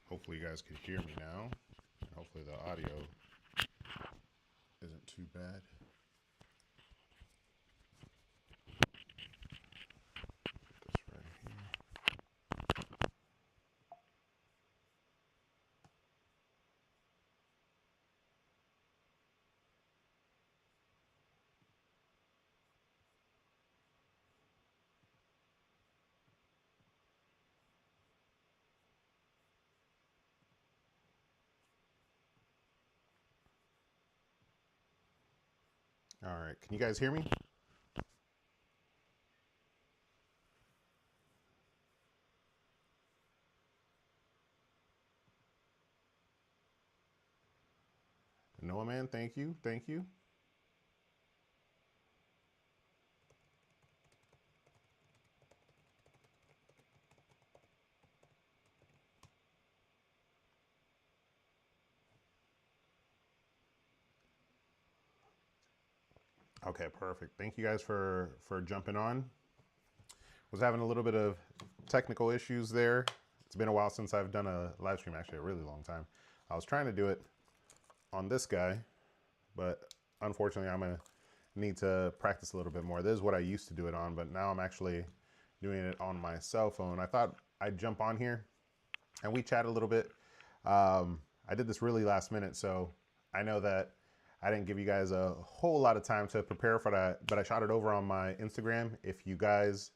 Hopefully you guys can hear me now. And hopefully the audio isn't too bad. Put this right here. All right, can you guys hear me? Noah, man, thank you. Thank you. Okay, perfect. Thank you guys for jumping on. Was having a little bit of technical issues there. It's been a while since I've done a live stream, actually a really long time. I was trying to do it on this guy, but unfortunately I'm gonna need to practice a little bit more. This is what I used to do it on, but now I'm actually doing it on my cell phone. I thought I'd jump on here and we chat a little bit. I did this really last minute, so I know that I didn't give you guys a whole lot of time to prepare for that, but I shot it over on my Instagram. If you guys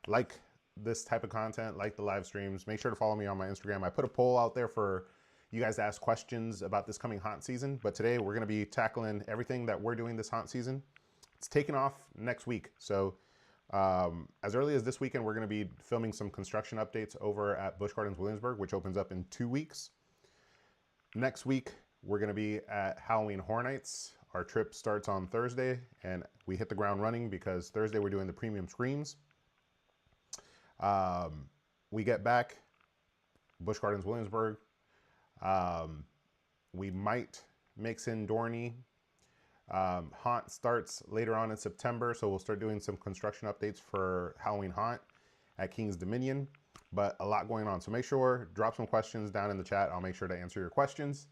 like this type of content, like the live streams, make sure to follow me on my Instagram. I put a poll out there for you guys to ask questions about this coming hunt season, but today we're gonna be tackling everything that we're doing this hunt season. It's taking off next week, so as early as this weekend, we're going to be filming some construction updates over at Busch Gardens Williamsburg, which opens up in 2 weeks. Next week, we're going to be at Halloween Horror Nights. Our trip starts on Thursday, and we hit the ground running because Thursday we're doing the premium screams. We get back, Busch Gardens Williamsburg. We might mix in Dorney. Haunt starts later on in September, so we'll start doing some construction updates for Halloween Haunt at King's Dominion, but a lot going on. So make sure, drop some questions down in the chat. I'll make sure to answer your questions.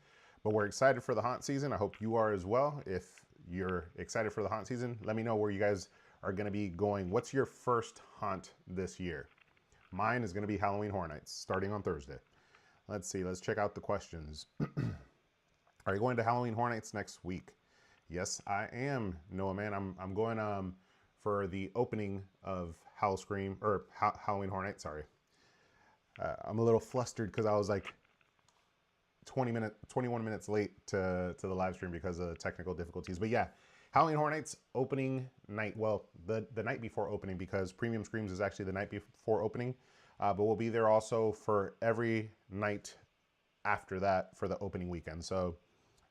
But we're excited for the haunt season. I hope you are as well. If you're excited for the haunt season, let me know where you guys are going to be going. What's your first haunt this year? Mine is going to be Halloween Horror Nights, starting on Thursday. Let's see. Let's check out the questions. Are you going to Halloween Horror Nights next week? Yes, I am, Noah, man. I'm going for the opening of Halloween Horror Nights. Sorry, I'm a little flustered because I was like 21 minutes late to the live stream because of the technical difficulties. But yeah, Halloween Horror Nights opening night. Well, the night before opening, because Premium Screams is actually the night before opening. But we'll be there also for every night after that for the opening weekend. So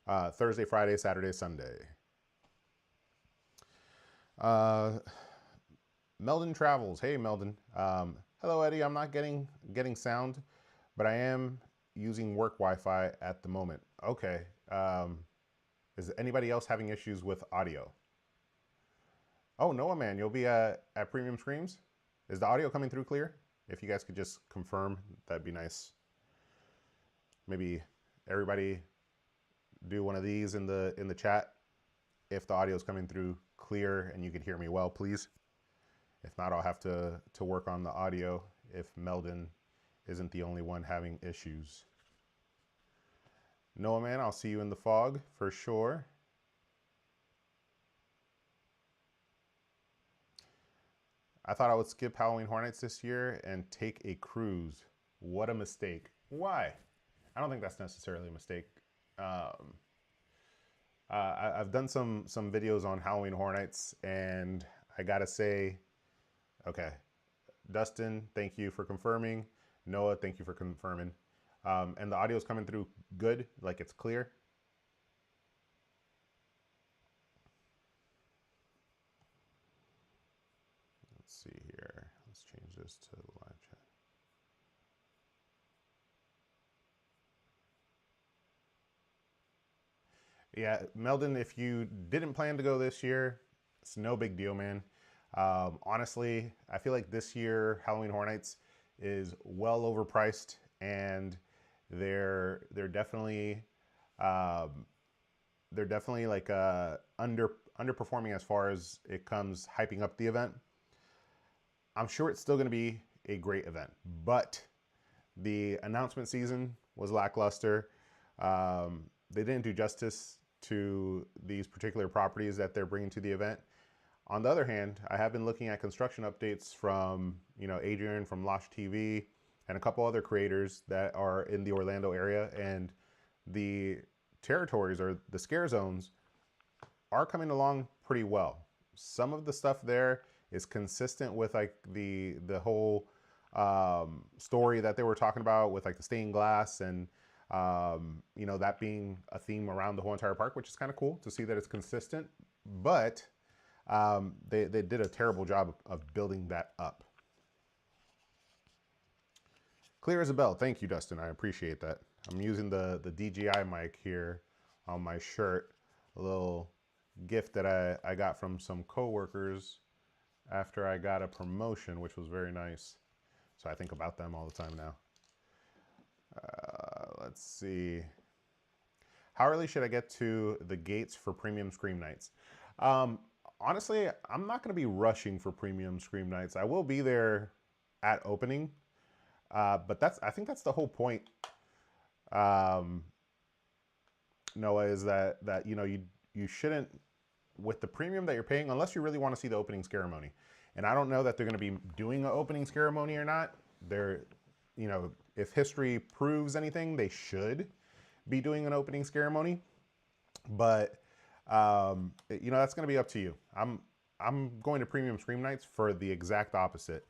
Thursday, Friday, Saturday, Sunday. Meldon Travels. Hey, Meldon. Hello, Eddie. I'm not getting sound, but I am using work Wi-Fi at the moment. Okay. Is anybody else having issues with audio? Oh, Noah, man. You'll be at Premium Screams? Is the audio coming through clear? If you guys could just confirm, that'd be nice. Maybe everybody do one of these in the chat if the audio is coming through clear and you can hear me well, please. If not, I'll have to work on the audio if Meldon isn't the only one having issues. Noah, man, I'll see you in the fog for sure. I thought I would skip Halloween Horror Nights this year and take a cruise. What a mistake. Why? I don't think that's necessarily a mistake. I've done some videos on Halloween Horror Nights, and I gotta say, okay, Dustin, thank you for confirming. Noah, thank you for confirming. And the audio is coming through good, like it's clear. Let's see here. Let's change this to the live chat. Yeah, Meldon, if you didn't plan to go this year, it's no big deal, man. Honestly, I feel like this year Halloween Horror Nights is well overpriced, and They're definitely like underperforming as far as it comes hyping up the event. I'm sure it's still going to be a great event, but the announcement season was lackluster. They didn't do justice to these particular properties that they're bringing to the event. On the other hand, I have been looking at construction updates from, Adrian from Losh TV and a couple other creators that are in the Orlando area, and the territories or the scare zones are coming along pretty well. Some of the stuff there is consistent with like the whole story that they were talking about with like the stained glass and that being a theme around the whole entire park, which is kind of cool to see that it's consistent. But they did a terrible job of building that up. Clear as a bell. Thank you, Dustin. I appreciate that. I'm using the DJI mic here on my shirt. A little gift that I got from some coworkers after I got a promotion, which was very nice. So I think about them all the time now. Let's see. How early should I get to the gates for premium Scream Nights? Honestly, I'm not going to be rushing for premium Scream Nights. I will be there at opening, but I think that's the whole point. Noah, is that you shouldn't, with the premium that you're paying, unless you really want to see the opening ceremony. And I don't know that they're going to be doing an opening ceremony or not. If history proves anything, they should be doing an opening ceremony. But that's going to be up to you. I'm going to premium Scream Nights for the exact opposite.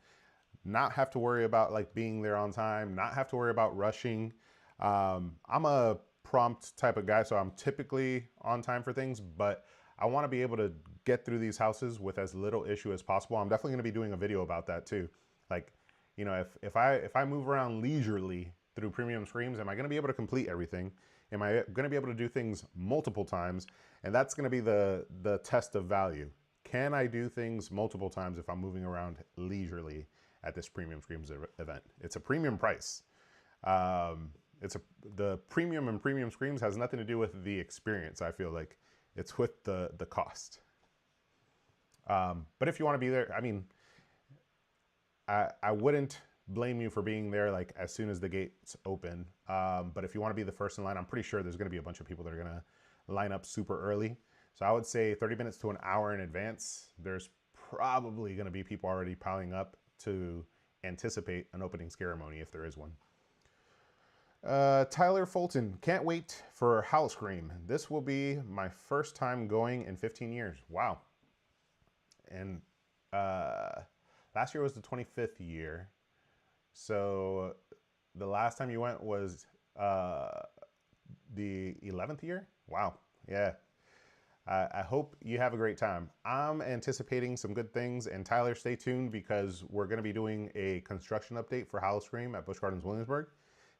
Not have to worry about like being there on time. Not have to worry about rushing. I'm a prompt type of guy, so I'm typically on time for things, but I want to be able to get through these houses with as little issue as possible. I'm definitely going to be doing a video about that too. Like, if I move around leisurely through premium Screams, am I going to be able to complete everything? Am I going to be able to do things multiple times? And that's going to be the test of value. Can I do things multiple times if I'm moving around leisurely at this premium Screams event? It's a premium price. The premium and premium Screams has nothing to do with the experience. I feel like it's with the cost. But if you want to be there, I mean, I wouldn't blame you for being there like as soon as the gates open. But if you want to be the first in line, I'm pretty sure there's going to be a bunch of people that are going to line up super early. So I would say 30 minutes to an hour in advance. There's probably going to be people already piling up to anticipate an opening ceremony if there is one. Tyler Fulton, can't wait for Howl-O-Scream. This will be my first time going in 15 years. Wow. And last year was the 25th year. So the last time you went was the 11th year? Wow. Yeah. I hope you have a great time. I'm anticipating some good things, and Tyler, stay tuned because we're going to be doing a construction update for Howl-O-Scream at Busch Gardens, Williamsburg.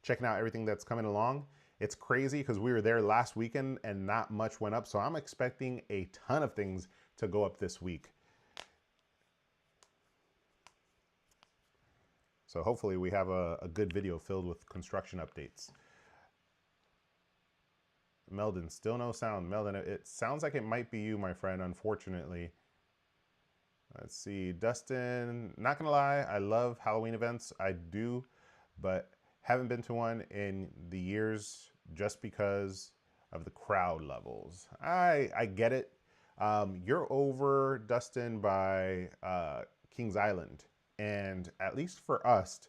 Checking out everything that's coming along. It's crazy because we were there last weekend and not much went up. So I'm expecting a ton of things to go up this week. So hopefully we have a good video filled with construction updates. Meldon, still no sound. Meldon, it sounds like it might be you, my friend, unfortunately. Let's see. Dustin, not gonna lie, I love Halloween events. I do, but haven't been to one in the years just because of the crowd levels. I get it. You're over, Dustin, by Kings Island. And at least for us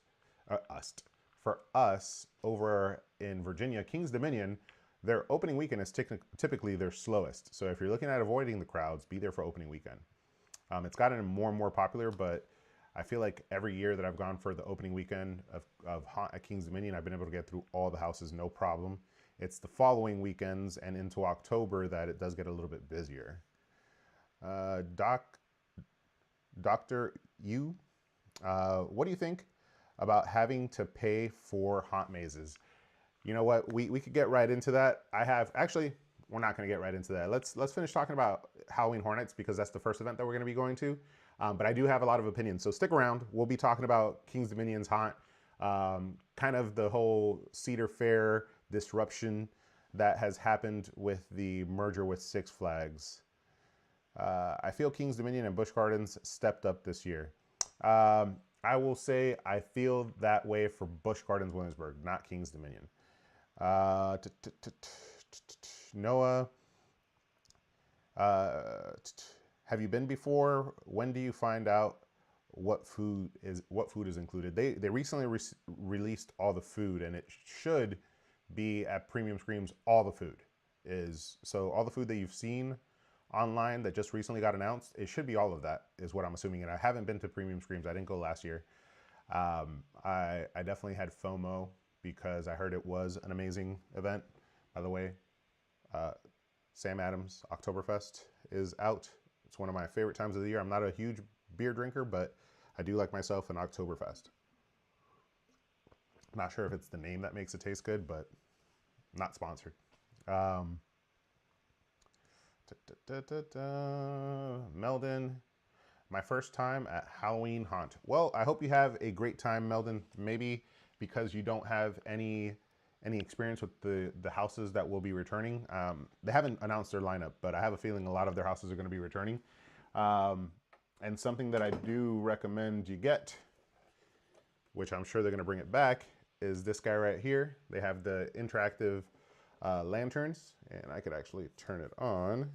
over in Virginia, Kings Dominion, their opening weekend is typically their slowest. So if you're looking at avoiding the crowds, be there for opening weekend. It's gotten more and more popular, but I feel like every year that I've gone for the opening weekend of Haunt at Kings Dominion, I've been able to get through all the houses, no problem. It's the following weekends and into October that it does get a little bit busier. Dr. Yu, what do you think about having to pay for haunt mazes? You know what, we could get right into that. Actually, we're not gonna get right into that. Let's finish talking about Halloween Horror Nights because that's the first event that we're gonna be going to. But I do have a lot of opinions, so stick around. We'll be talking about Kings Dominion's haunt Kind of the whole Cedar Fair disruption that has happened with the merger with Six Flags. I feel King's Dominion and Busch Gardens stepped up this year. I will say I feel that way for Busch Gardens Williamsburg, not King's Dominion. Noah, have you been before? When do you find out what food is included? They recently released all the food, and it should be at Premium Screams. All the food is, so all the food that you've seen online that just recently got announced, it should be all of that, is what I'm assuming. And I haven't been to Premium Screams. I didn't go last year. I definitely had FOMO because I heard it was an amazing event. By the way, Sam Adams Oktoberfest is out. It's one of my favorite times of the year. I'm not a huge beer drinker, but I do like myself an Oktoberfest. I'm not sure if it's the name that makes it taste good, but not sponsored. Meldon, my first time at Halloween Haunt. Well, I hope you have a great time, Meldon. Maybe because you don't have any experience with the houses that will be returning. They haven't announced their lineup, but I have a feeling a lot of their houses are going to be returning. And something that I do recommend you get, which I'm sure they're going to bring it back, is this guy right here. They have the interactive lanterns, and I could actually turn it on.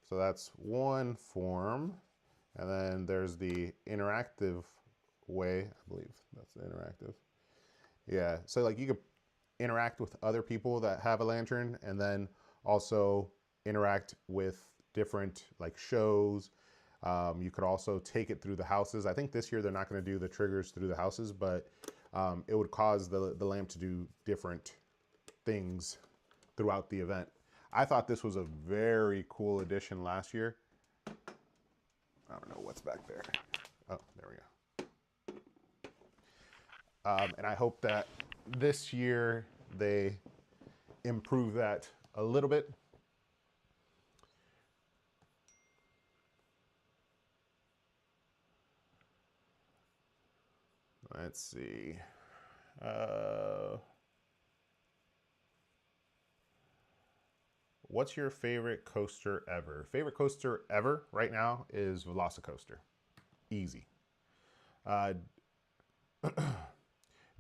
So that's one form, and then there's the interactive way. I believe that's the interactive. Yeah, so like you could interact with other people that have a lantern, and then also interact with different like shows. You could also take it through the houses. I think this year they're not going to do the triggers through the houses, but it would cause the lamp to do different things throughout the event. I thought this was a very cool addition last year. I don't know what's back there. Oh, there we go. And I hope that this year they improve that a little bit. Let's see. What's your favorite coaster ever? Favorite coaster ever right now is Velocicoaster. Easy.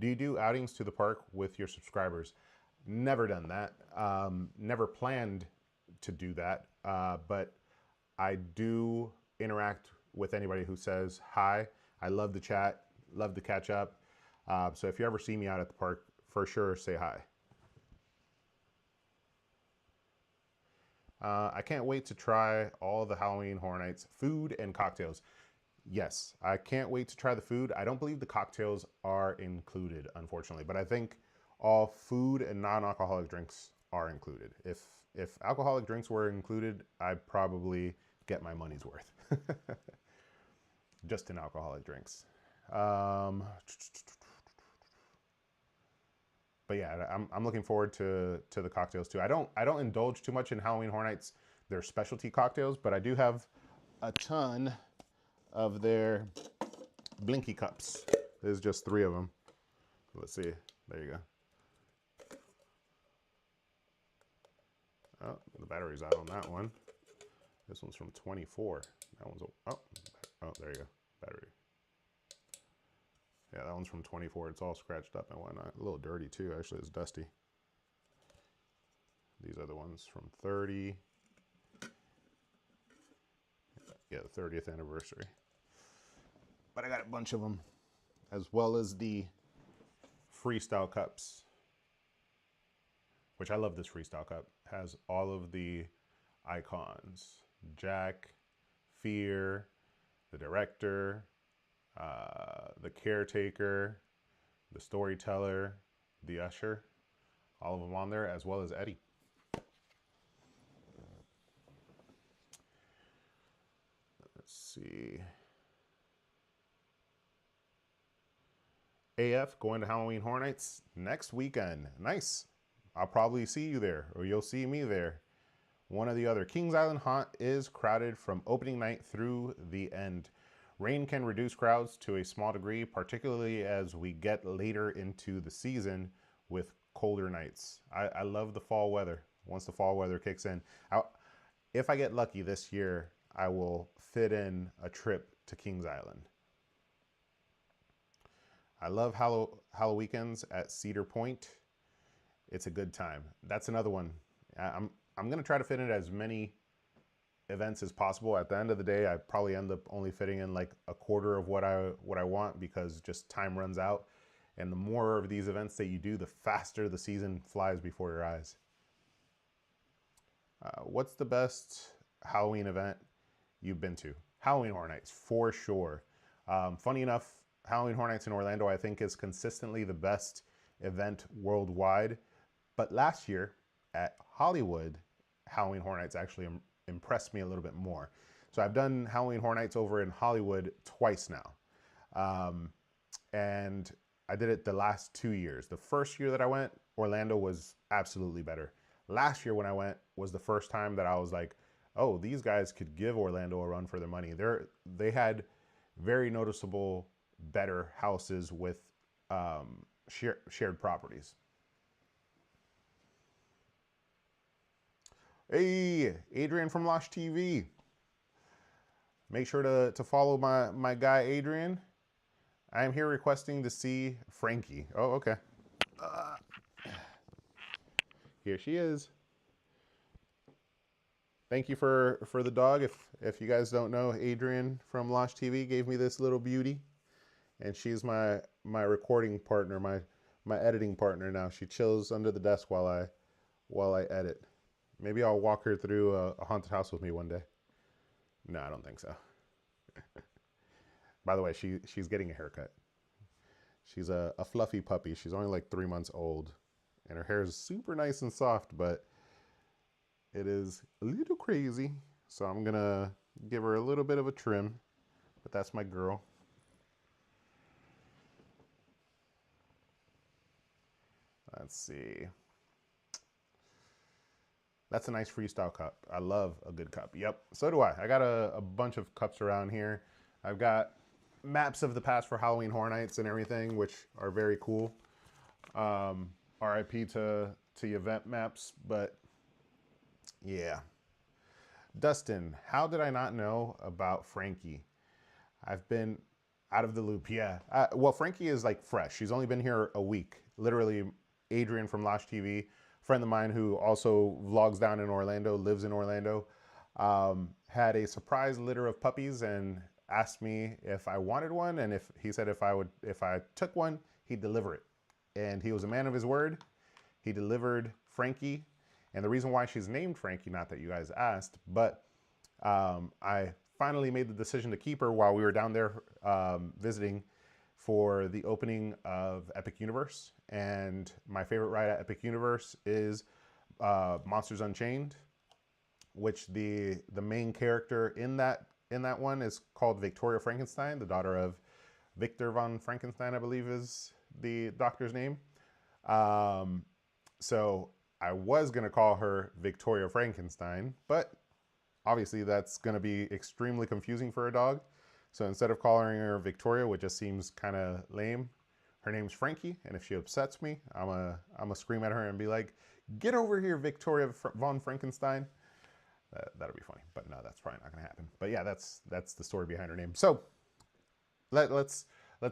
Do you do outings to the park with your subscribers? Never done that. Never planned to do that. But I do interact with anybody who says hi. I love the chat, love to catch up. So if you ever see me out at the park, for sure say hi. I can't wait to try all the Halloween Horror Nights food and cocktails. Yes, I can't wait to try the food. I don't believe the cocktails are included, unfortunately, but I think all food and non-alcoholic drinks are included. If alcoholic drinks were included, I'd probably get my money's worth. Just in alcoholic drinks. But yeah, I'm looking forward to the cocktails too. I don't indulge too much in Halloween Horror Nights, their specialty cocktails, but I do have a ton of their Blinky cups. There's just 3 of them. Let's see. There you go. Oh, the battery's out on that one. This one's from 24. That one's oh, there you go. Battery. Yeah, that one's from 24. It's all scratched up and whatnot. A little dirty too. Actually, it's dusty. These are the ones from 30. Yeah, the 30th anniversary. But I got a bunch of them, as well as the freestyle cups, which I love. This freestyle cup has all of the icons: Jack, Fear, the director, the caretaker, the storyteller, the usher, all of them on there, as well as Eddie. Let's see. AF going to Halloween Horror Nights next weekend. Nice. I'll probably see you there, or you'll see me there. One or the other. Kings Island Haunt is crowded from opening night through the end. Rain can reduce crowds to a small degree, particularly as we get later into the season with colder nights. I love the fall weather. Once the fall weather kicks in, if I get lucky this year, I will fit in a trip to Kings Island. I love Halloween weekends at Cedar Point. It's a good time. That's another one. I'm going to try to fit in as many events as possible. At the end of the day, I probably end up only fitting in like a quarter of what I want, because just time runs out. And the more of these events that you do, the faster the season flies before your eyes. What's the best Halloween event you've been to? Halloween Horror Nights, for sure. Funny enough, Halloween Horror Nights in Orlando, I think, is consistently the best event worldwide. But last year at Hollywood, Halloween Horror Nights actually impressed me a little bit more. So I've done Halloween Horror Nights over in Hollywood twice now. And I did it the last 2 years. The first year that I went, Orlando was absolutely better. Last year when I went was the first time that I was like, oh, these guys could give Orlando a run for their money. They had very noticeable better houses with shared properties. Hey, Adrian from Lush TV. Make sure to follow my guy, Adrian. I am here requesting to see Frankie. Oh, okay. Here she is. Thank you for the dog. If you guys don't know, Adrian from Lush TV gave me this little beauty. And she's my recording partner, my editing partner now. She chills under the desk while I edit. Maybe I'll walk her through a haunted house with me one day. No, I don't think so. By the way, she's getting a haircut. She's a fluffy puppy. She's only like 3 months old. And her hair is super nice and soft, but it is a little crazy. So I'm going to give her a little bit of a trim. But that's my girl. Let's see. That's a nice freestyle cup. I love a good cup. Yep, so do I. I got a bunch of cups around here. I've got maps of the past for Halloween Horror Nights and everything, which are very cool. RIP to event maps, but yeah. Dustin, how did I not know about Frankie? I've been out of the loop, yeah. Well, Frankie is like fresh. She's only been here a week. Literally, Adrian from Lush TV, friend of mine who also vlogs down in Orlando, lives in Orlando, had a surprise litter of puppies and asked me if I wanted one, and he said if I took one, he'd deliver it. And he was a man of his word. He delivered Frankie, and the reason why she's named Frankie, not that you guys asked, but I finally made the decision to keep her while we were down there visiting for the opening of Epic Universe. And my favorite ride at Epic Universe is Monsters Unchained, which the main character in that one is called Victoria Frankenstein, the daughter of Victor von Frankenstein, I believe is the doctor's name. So I was going to call her Victoria Frankenstein, but obviously that's going to be extremely confusing for a dog. So instead of calling her Victoria, which just seems kind of lame, her name's Frankie. And if she upsets me, I'm a scream at her and be like, "Get over here, Victoria von Frankenstein." That'll be funny, but no, that's probably not going to happen. But yeah, that's the story behind her name. So let's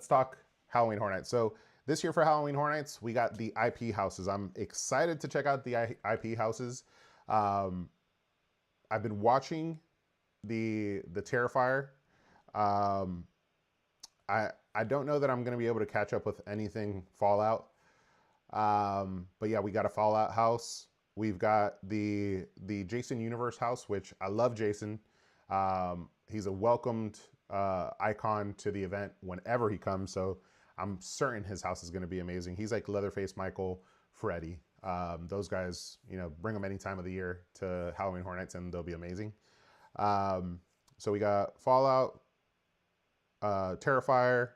talk Halloween Horror Nights. So this year for Halloween Horror Nights, we got the IP houses. I'm excited to check out the IP houses. I've been watching the Terrifier. I don't know that I'm going to be able to catch up with anything Fallout. But yeah, we got a Fallout house. We've got the Jason Universe house, which I love Jason. He's a welcomed icon to the event whenever he comes. So I'm certain his house is going to be amazing. He's like Leatherface Michael, Freddy. Those guys, bring them any time of the year to Halloween Horror Nights and they'll be amazing. So we got Fallout, Terrifier,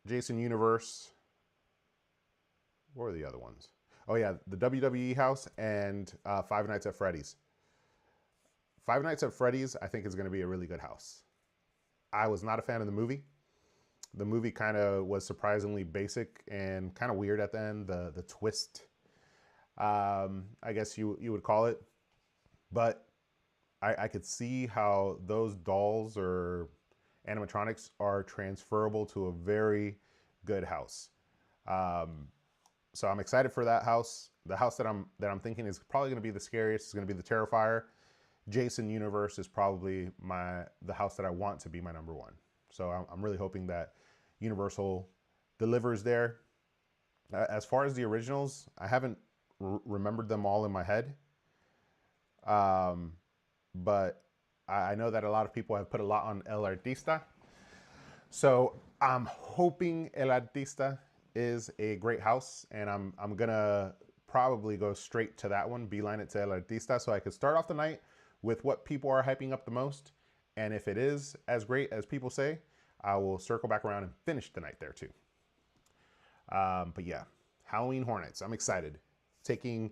Jason Universe. What were the other ones? Oh yeah, the WWE house and Five Nights at Freddy's. Five Nights at Freddy's, I think, is going to be a really good house. I was not a fan of the movie. The movie kind of was surprisingly basic and kind of weird at the end. The twist, I guess you would call it. But I could see how those dolls or animatronics are transferable to a very good house. Um, so I'm excited for that house. The house that I'm thinking is probably going to be the scariest. It's going to be the Terrifier. Jason Universe is probably the house that I want to be my number one. So I'm really hoping that Universal delivers there. As far as the originals, I haven't remembered them all in my head. But I know that a lot of people have put a lot on El Artista. So I'm hoping El Artista is a great house, and I'm gonna probably go straight to that one, beeline it to El Artista, so I could start off the night with what people are hyping up the most. And if it is as great as people say, I will circle back around and finish the night there too. But yeah, Halloween Horror Nights. I'm excited. Taking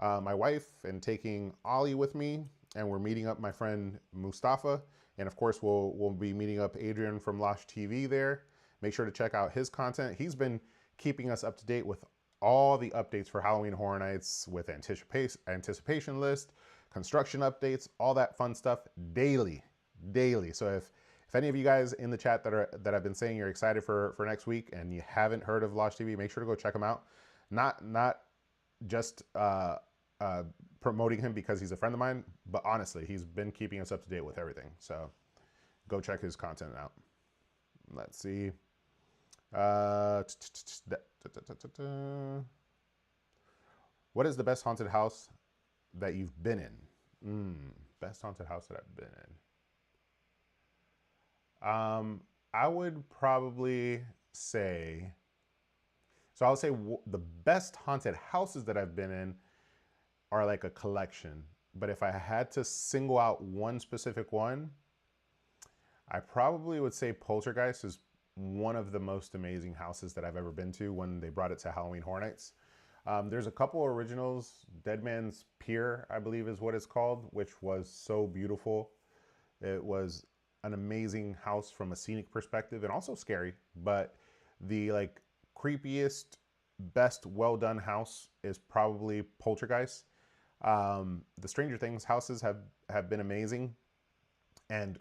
my wife and taking Ollie with me, and we're meeting up my friend Mustafa, and of course we'll be meeting up Adrian from Losh TV there. Make sure to check out his content. He's been keeping us up to date with all the updates for Halloween Horror Nights, with anticipation list, construction updates, all that fun stuff daily. So if any of you guys in the chat that have been saying you're excited for next week and you haven't heard of Losh TV, make sure to go check him out. Not just promoting him because he's a friend of mine, but honestly, he's been keeping us up to date with everything. So go check his content out. Let's see. What is the best haunted house that you've been in? Best haunted house that I've been in. I would probably say, so I would say the best haunted houses that I've been in are like a collection. But if I had to single out one specific one, I probably would say Poltergeist is one of the most amazing houses that I've ever been to when they brought it to Halloween Horror Nights. There's a couple originals. Dead Man's Pier, I believe is what it's called, which was so beautiful. It was an amazing house from a scenic perspective and also scary, but the like creepiest, best well done house is probably Poltergeist. The Stranger Things houses have been amazing, and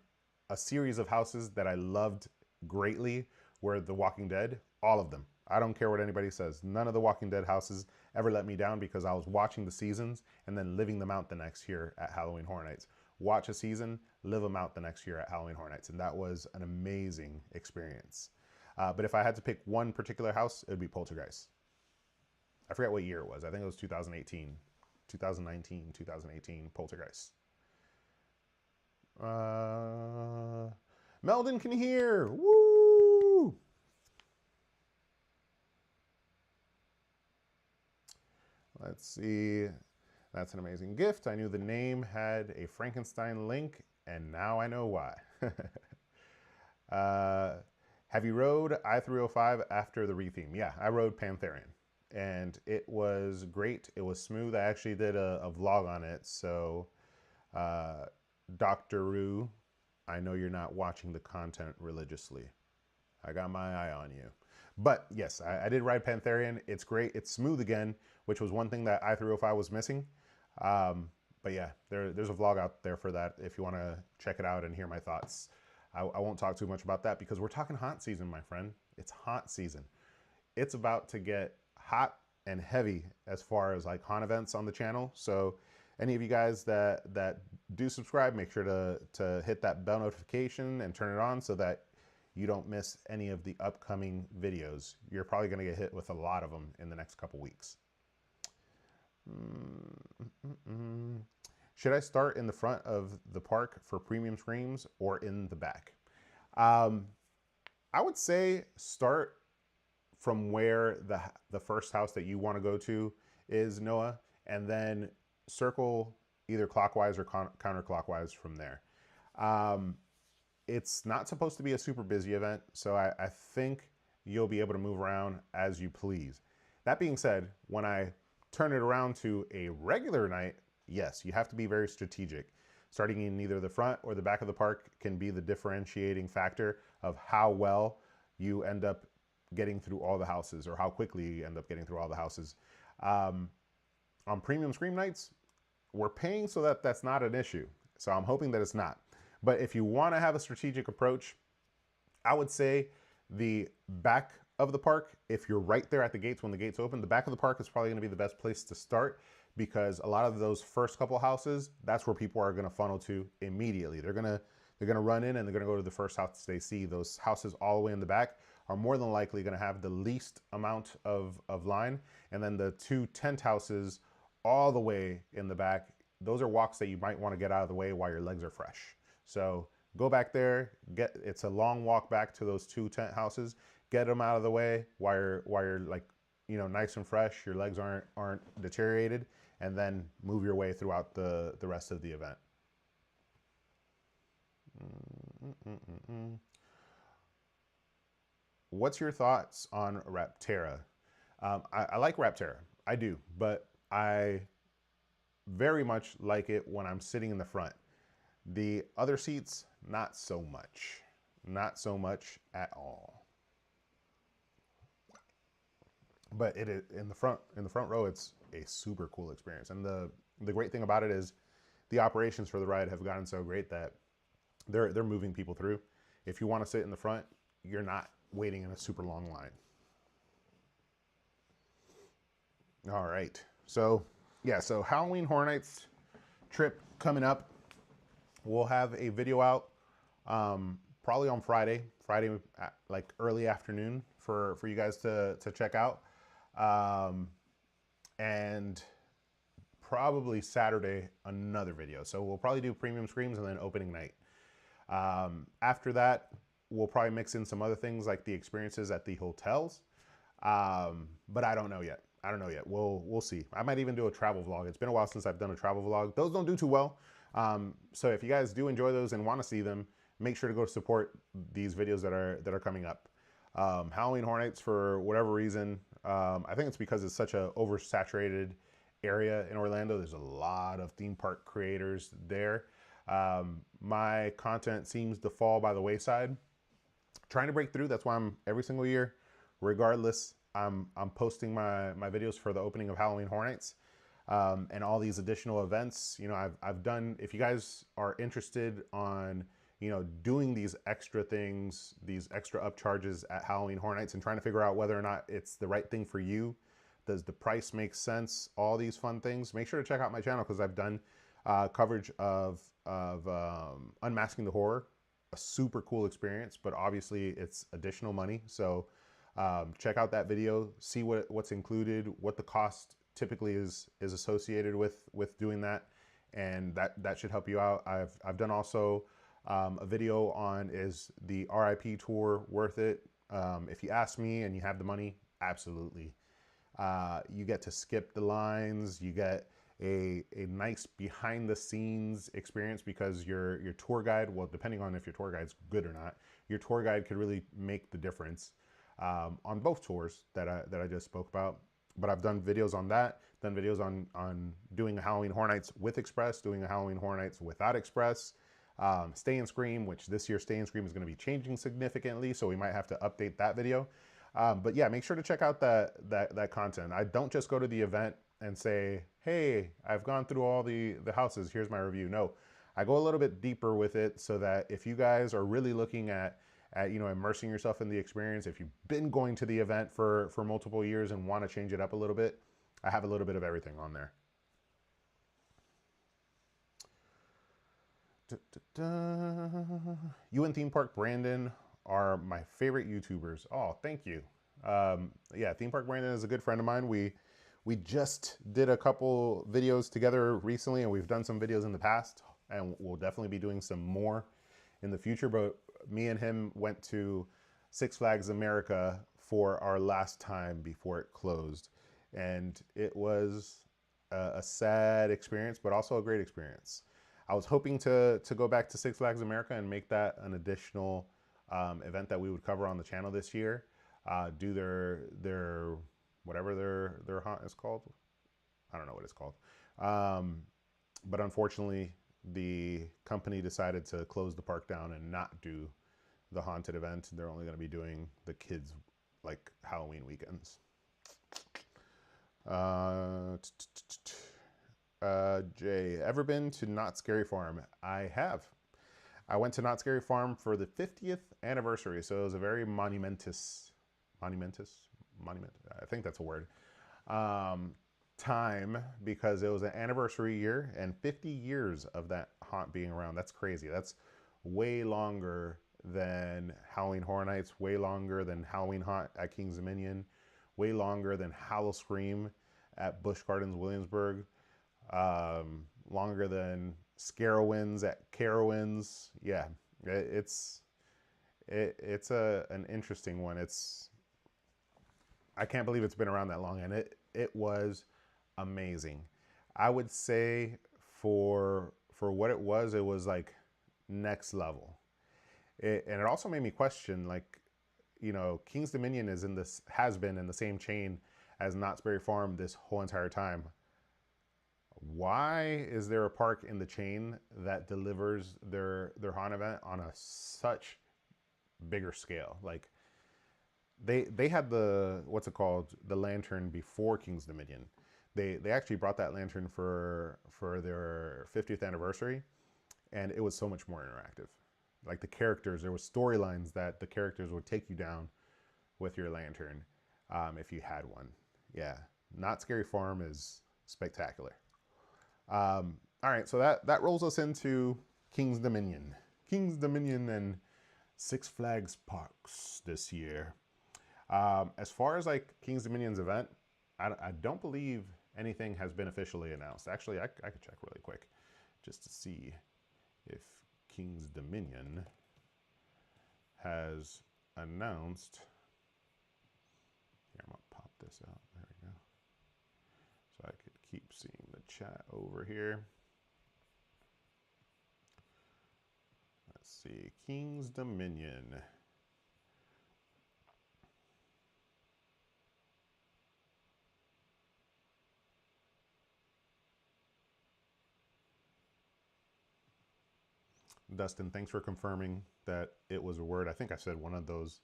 a series of houses that I loved greatly were The Walking Dead, all of them. I don't care what anybody says. None of the Walking Dead houses ever let me down because I was watching the seasons and then living them out the next year at Halloween Horror Nights. Watch a season, live them out the next year at Halloween Horror Nights, and that was an amazing experience. But if I had to pick one particular house, it would be Poltergeist. I forget what year it was. I think it was 2018, 2019, 2018, Poltergeist. Meldon can hear. Woo! Let's see. That's an amazing gift. I knew the name had a Frankenstein link, and now I know why. Have you rode I-305 after the retheme? Yeah, I rode Pantherian, and it was great. It was smooth. I actually did a vlog on it, so Dr. Roo, I know you're not watching the content religiously. I got my eye on you. But yes, I did ride Pantherian. It's great. It's smooth again, which was one thing that I-305 was missing. But yeah, there's a vlog out there for that if you want to check it out and hear my thoughts. I won't talk too much about that because we're talking haunt season, my friend. It's haunt season. It's about to get hot and heavy as far as like haunt events on the channel. So any of you guys that do subscribe, make sure to hit that bell notification and turn it on so that you don't miss any of the upcoming videos. You're probably going to get hit with a lot of them in the next couple weeks. Should I start in the front of the park for premium screams or in the back? I would say start from where the first house that you want to go to is, Noah, and then circle either clockwise or counterclockwise from there. It's not supposed to be a super busy event, so I think you'll be able to move around as you please. That being said, when I turn it around to a regular night, yes, you have to be very strategic. starting in either the front or the back of the park can be the differentiating factor of how well you end up getting through all the houses, or how quickly you end up getting through all the houses. On premium scream nights, we're paying so that that's not an issue. So I'm hoping that it's not. But if you want to have a strategic approach, I would say the back of the park, if you're right there at the gates when the gates open, the back of the park is probably going to be the best place to start, because a lot of those first couple houses, that's where people are going to funnel to immediately. They're going to run in and they're going to go to the first house they see. Those houses all the way in the back are more than likely going to have the least amount of line. And then the two tent houses all the way in the back, those are walks that you might want to get out of the way while your legs are fresh. So go back there, it's a long walk back to those two tent houses, get them out of the way while you're like, you know, nice and fresh, your legs aren't deteriorated, and then move your way throughout the rest of the event. What's your thoughts on Rapterra? I like Rapterra, I do, but I very much like it when I'm sitting in the front. The other seats, not so much. Not so much at all. But it is in the front row, it's a super cool experience. And the great thing about it is the operations for the ride have gotten so great that they're moving people through. If you want to sit in the front, you're not waiting in a super long line. All right. So yeah, so Halloween Horror Nights trip coming up. We'll have a video out probably on Friday like early afternoon for you guys to check out. And probably Saturday, another video. So we'll probably do premium screams and then opening night. After that, we'll probably mix in some other things like the experiences at the hotels. But I don't know yet. We'll see. I might even do a travel vlog. It's been a while since I've done a travel vlog. Those don't do too well. So if you guys do enjoy those and want to see them, make sure to go support these videos that are coming up. Halloween Horror Nights, for whatever reason, I think it's because it's such a oversaturated area in Orlando. There's a lot of theme park creators there. My content seems to fall by the wayside. Trying to break through. That's why I'm every single year, regardless, I'm posting my videos for the opening of Halloween Horror Nights, and all these additional events. You know, I've done, if you guys are interested on, you know, doing these extra things, these extra upcharges at Halloween Horror Nights and trying to figure out whether or not it's the right thing for you. Does the price make sense? All these fun things. Make sure to check out my channel, because I've done coverage of Unmasking the Horror, a super cool experience, but obviously it's additional money. So check out that video, see what's included, what the cost typically is associated with doing that, and that should help you out. I've done also a video on, is the RIP tour worth it? If you ask me and you have the money, absolutely. You get to skip the lines. You get a nice behind the scenes experience, because your tour guide, well, depending on if your tour guide's good or not, your tour guide could really make the difference on both tours that I just spoke about. But I've done videos on that, done videos on doing a Halloween Horror Nights with Express, doing a Halloween Horror Nights without Express, Stay and Scream, which this year Stay and Scream is going to be changing significantly, so we might have to update that video. But yeah, make sure to check out that content. I don't just go to the event and say, hey, I've gone through all the houses, here's my review. No, I go a little bit deeper with it, so that if you guys are really looking at you know, immersing yourself in the experience, if you've been going to the event for multiple years and want to change it up a little bit, I have a little bit of everything on there. You and Theme Park Brandon are my favorite YouTubers. Oh, thank you. Yeah, Theme Park Brandon is a good friend of mine. We just did a couple videos together recently, and we've done some videos in the past, and we'll definitely be doing some more in the future. But me and him went to Six Flags America for our last time before it closed, and it was a sad experience, but also a great experience. I was hoping to go back to Six Flags America and make that an additional event that we would cover on the channel this year. Do their whatever their haunt is called. I don't know what it's called. But unfortunately, the company decided to close the park down and not do the haunted event. They're only going to be doing the kids like Halloween weekends. Jay, ever been to Not Scary Farm? I have. I went to Not Scary Farm for the 50th anniversary, so it was a very monument, I think that's a word, time, because it was an anniversary year and 50 years of that haunt being around. That's crazy. That's way longer than Halloween Horror Nights, way longer than Halloween Haunt at King's Dominion, way longer than Howl-O-Scream at Busch Gardens, Williamsburg, longer than Scarowinds at Carowinds. Yeah, it's an interesting one. I can't believe it's been around that long, and it was amazing. I would say for what it was like next level. And it also made me question, like, you know, King's Dominion has been in the same chain as Knott's Berry Farm this whole entire time. Why is there a park in the chain that delivers their haunt event on such bigger scale? Like, they had the, what's it called, the lantern before King's Dominion. They actually brought that lantern for their 50th anniversary, and it was so much more interactive. Like the characters, there was storylines that the characters would take you down with your lantern if you had one. Yeah, Not Scary Farm is spectacular. All right, so that rolls us into King's Dominion. King's Dominion and Six Flags Parks this year. As far as like King's Dominion's event, I don't believe anything has been officially announced. Actually, I could check really quick just to see if King's Dominion has announced. Here, I'm gonna pop this out. There we go. So I could keep seeing the chat over here. Let's see, King's Dominion. Dustin, thanks for confirming that it was a word. I think I said one of those.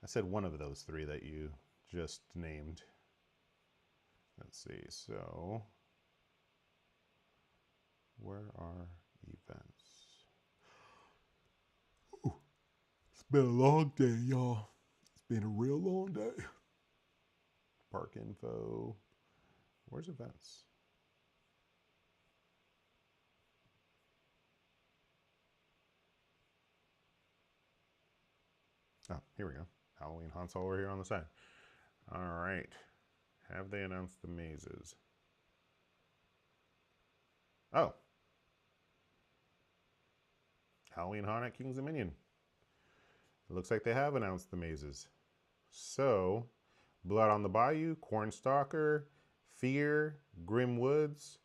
I said one of those three that you just named. Let's see. So, where are events? Ooh, it's been a long day, y'all. It's been a real long day. Park info. Where's events? Oh, here we go. Halloween haunts over here on the side. All right. Have they announced the mazes? Oh. Halloween haunt at King's Dominion. It looks like they have announced the mazes. So, Blood on the Bayou, Cornstalker, Fear, Grim Woods,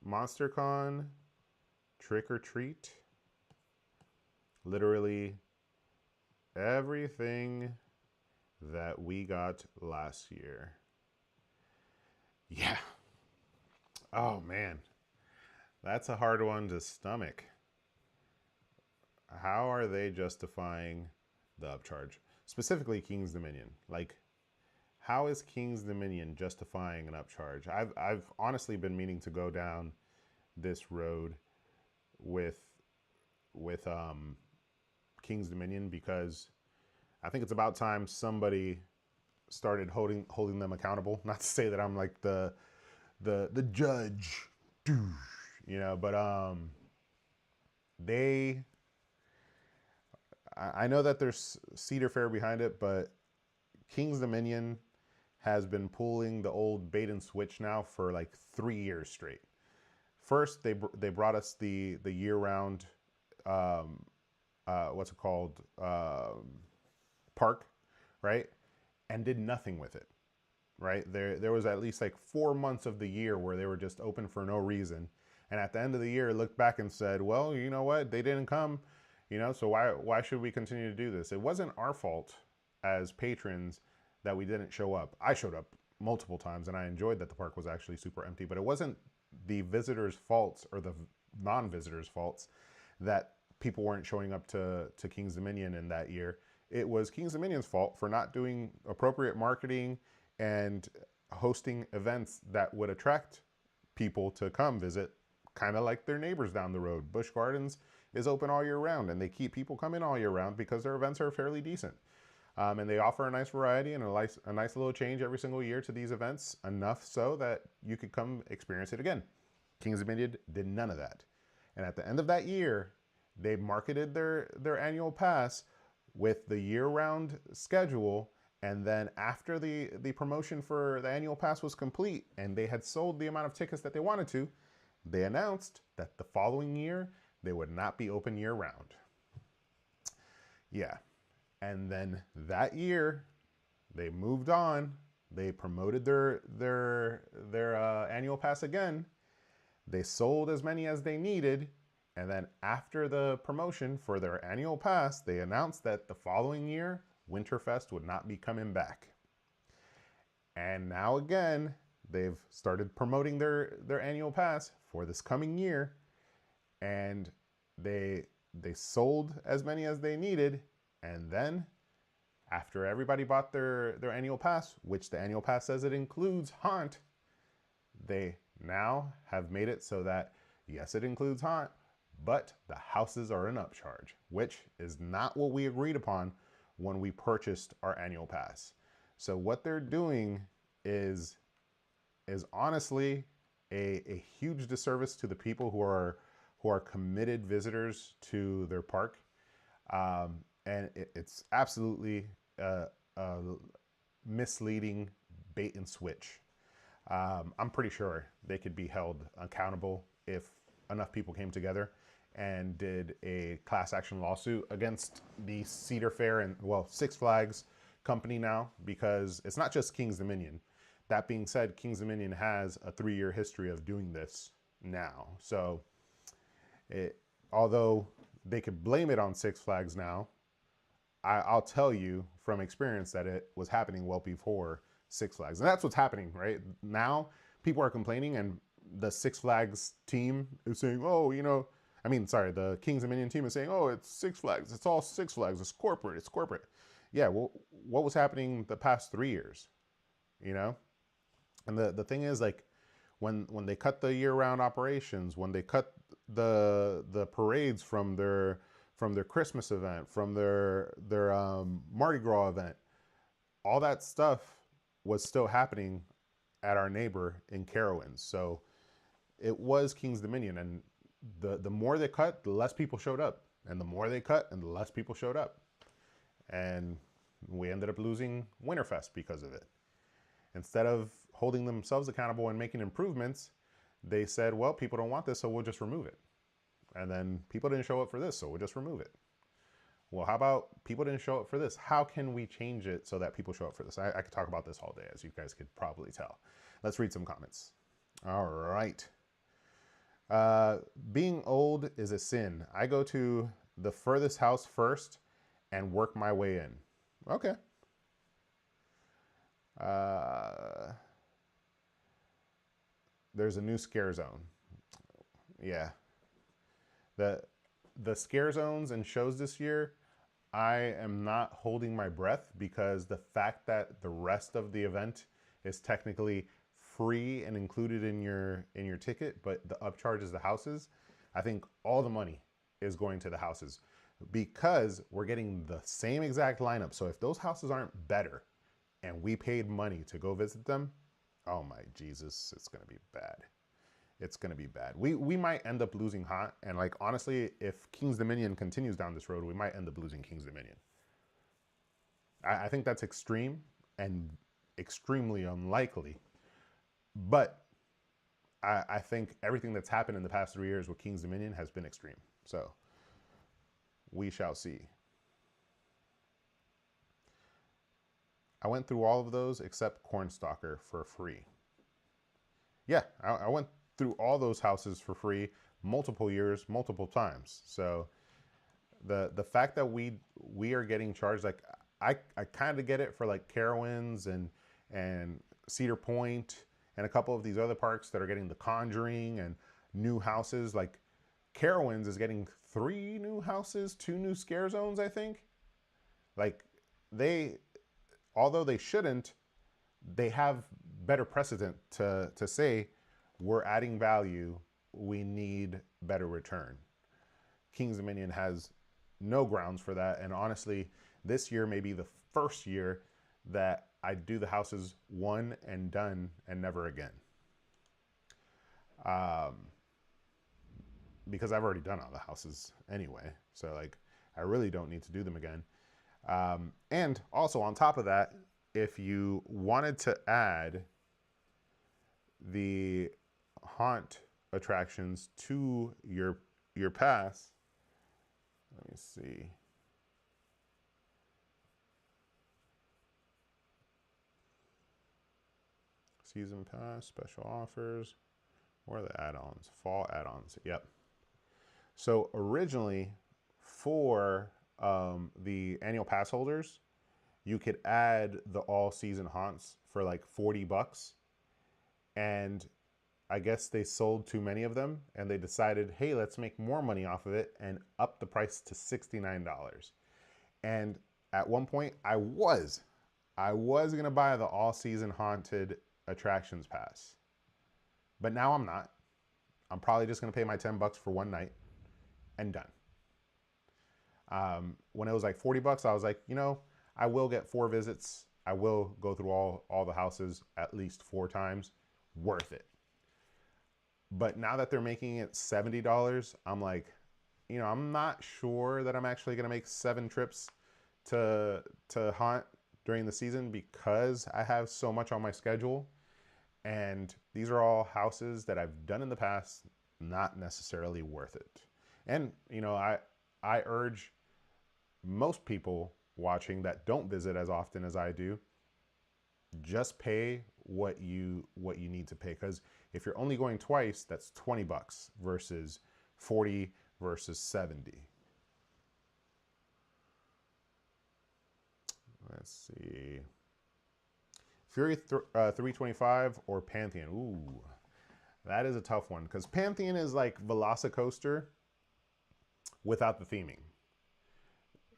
MonsterCon, Trick or Treat. Literally everything that we got last year. Yeah. Oh, man. That's a hard one to stomach. How are they justifying the upcharge? Specifically King's Dominion. Like, how is King's Dominion justifying an upcharge? I've honestly been meaning to go down this road with King's Dominion, because I think it's about time somebody started holding them accountable. Not to say that I'm like the judge, you know, but I know that there's Cedar Fair behind it, but King's Dominion has been pulling the old bait and switch now for like 3 years straight. First, they brought us the year-round what's it called, park, right? And did nothing with it, right? There was at least like 4 months of the year where they were just open for no reason. And at the end of the year, looked back and said, well, you know what? They didn't come, you know, so why should we continue to do this? It wasn't our fault as patrons that we didn't show up. I showed up multiple times and I enjoyed that the park was actually super empty, but it wasn't the visitors' faults or the non-visitors' faults that people weren't showing up to King's Dominion in that year. It was King's Dominion's fault for not doing appropriate marketing and hosting events that would attract people to come visit, kind of like their neighbors down the road. Busch Gardens is open all year round, and they keep people coming all year round because their events are fairly decent. And they offer a nice variety and a nice little change every single year to these events, enough so that you could come experience it again. Kings Dominion did none of that. And at the end of that year, they marketed their annual pass with the year-round schedule. And then after the promotion for the annual pass was complete and they had sold the amount of tickets that they wanted to, they announced that the following year, they would not be open year-round. Yeah. And then that year, they moved on. They promoted their annual pass again. They sold as many as they needed. And then after the promotion for their annual pass, they announced that the following year, Winterfest would not be coming back. And now again, they've started promoting their annual pass for this coming year. And they sold as many as they needed. And then after everybody bought their annual pass, which the annual pass says it includes Haunt, they now have made it so that, yes, it includes Haunt, but the houses are an upcharge, which is not what we agreed upon when we purchased our annual pass. So what they're doing is honestly a huge disservice to the people who are committed visitors to their park. And it's absolutely a misleading bait and switch. I'm pretty sure they could be held accountable if enough people came together and did a class action lawsuit against the Cedar Fair and, well, Six Flags company now, because it's not just King's Dominion. That being said, King's Dominion has a 3-year history of doing this now. So although they could blame it on Six Flags now, I'll tell you from experience that it was happening well before Six Flags. And that's what's happening right now. People are complaining and the Six Flags team is saying, oh, the Kings Dominion team is saying, oh, it's Six Flags. It's all Six Flags. It's corporate. It's corporate. Yeah, well, what was happening the past 3 years? And the thing is, like, when they cut the year-round operations, when they cut the parades from their Christmas event, from their Mardi Gras event, all that stuff was still happening at our neighbor in Carowinds. So it was King's Dominion, and the more they cut, the less people showed up, and the more they cut, and the less people showed up, and we ended up losing Winterfest because of it. Instead of holding themselves accountable and making improvements, they said, well, people don't want this, so we'll just remove it. And then people didn't show up for this, so we'll just remove it. Well, how about people didn't show up for this? How can we change it so that people show up for this? I could talk about this all day, as you guys could probably tell. Let's read some comments. All right. Being old is a sin. I go to the furthest house first and work my way in. Okay. There's a new scare zone. Yeah. The scare zones and shows this year, I am not holding my breath, because the fact that the rest of the event is technically free and included in your ticket, but the upcharge is the houses, I think all the money is going to the houses, because we're getting the same exact lineup. So if those houses aren't better and we paid money to go visit them, oh my Jesus, it's going to be bad. It's going to be bad. We might end up losing Haunt. And like, honestly, if King's Dominion continues down this road, we might end up losing King's Dominion. I think that's extreme and extremely unlikely. But I think everything that's happened in the past 3 years with King's Dominion has been extreme. So we shall see. I went through all of those except Cornstalker for free. Yeah, I went through all those houses for free multiple years, multiple times. So the fact that we are getting charged, like, I kind of get it for like Carowinds and Cedar Point and a couple of these other parks that are getting the Conjuring and new houses. Like, Carowinds is getting 3 new houses, 2 new scare zones, I think. Like, although they shouldn't, they have better precedent to say we're adding value, we need better return. King's Dominion has no grounds for that, and honestly, this year may be the first year that I do the houses one and done and never again. Because I've already done all the houses anyway, so like I really don't need to do them again. And also on top of that, if you wanted to add the haunt attractions to your pass, let me see. Season pass, special offers, where are the add-ons? Fall add-ons, yep. So originally for the annual pass holders, you could add the all season haunts for like $40. And I guess they sold too many of them and they decided, hey, let's make more money off of it and up the price to $69. And at one point I was gonna buy the all season haunted attractions pass, but now I'm not. I'm probably just gonna pay my $10 for one night and done. When it was like $40, I was like, you know, I will get 4 visits. I will go through all the houses at least 4 times. Worth it. But now that they're making it $70, I'm like, you know, I'm not sure that I'm actually going to make 7 trips to haunt during the season because I have so much on my schedule. And these are all houses that I've done in the past, not necessarily worth it. And, you know, I urge most people watching that don't visit as often as I do, just pay what you need to pay. Because if you're only going twice, that's $20 versus 40 versus 70. Let's see. Fury 325 or Pantheon. Ooh, that is a tough one because Pantheon is like Velocicoaster without the theming.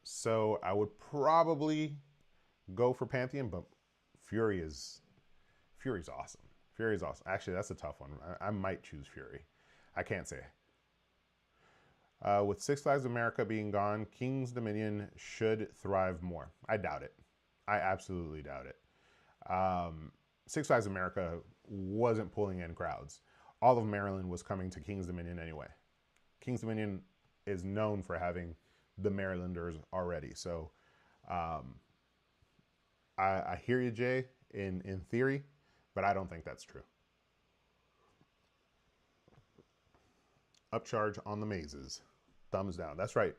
So I would probably go for Pantheon, but Fury's awesome. Fury's awesome. Actually, that's a tough one. I might choose Fury. I can't say. With Six Flags America being gone, King's Dominion should thrive more. I doubt it. I absolutely doubt it. Six Flags America wasn't pulling in crowds. All of Maryland was coming to King's Dominion anyway. King's Dominion is known for having the Marylanders already. So I hear you, Jay, in theory, but I don't think that's true. Upcharge on the mazes. Thumbs down. That's right,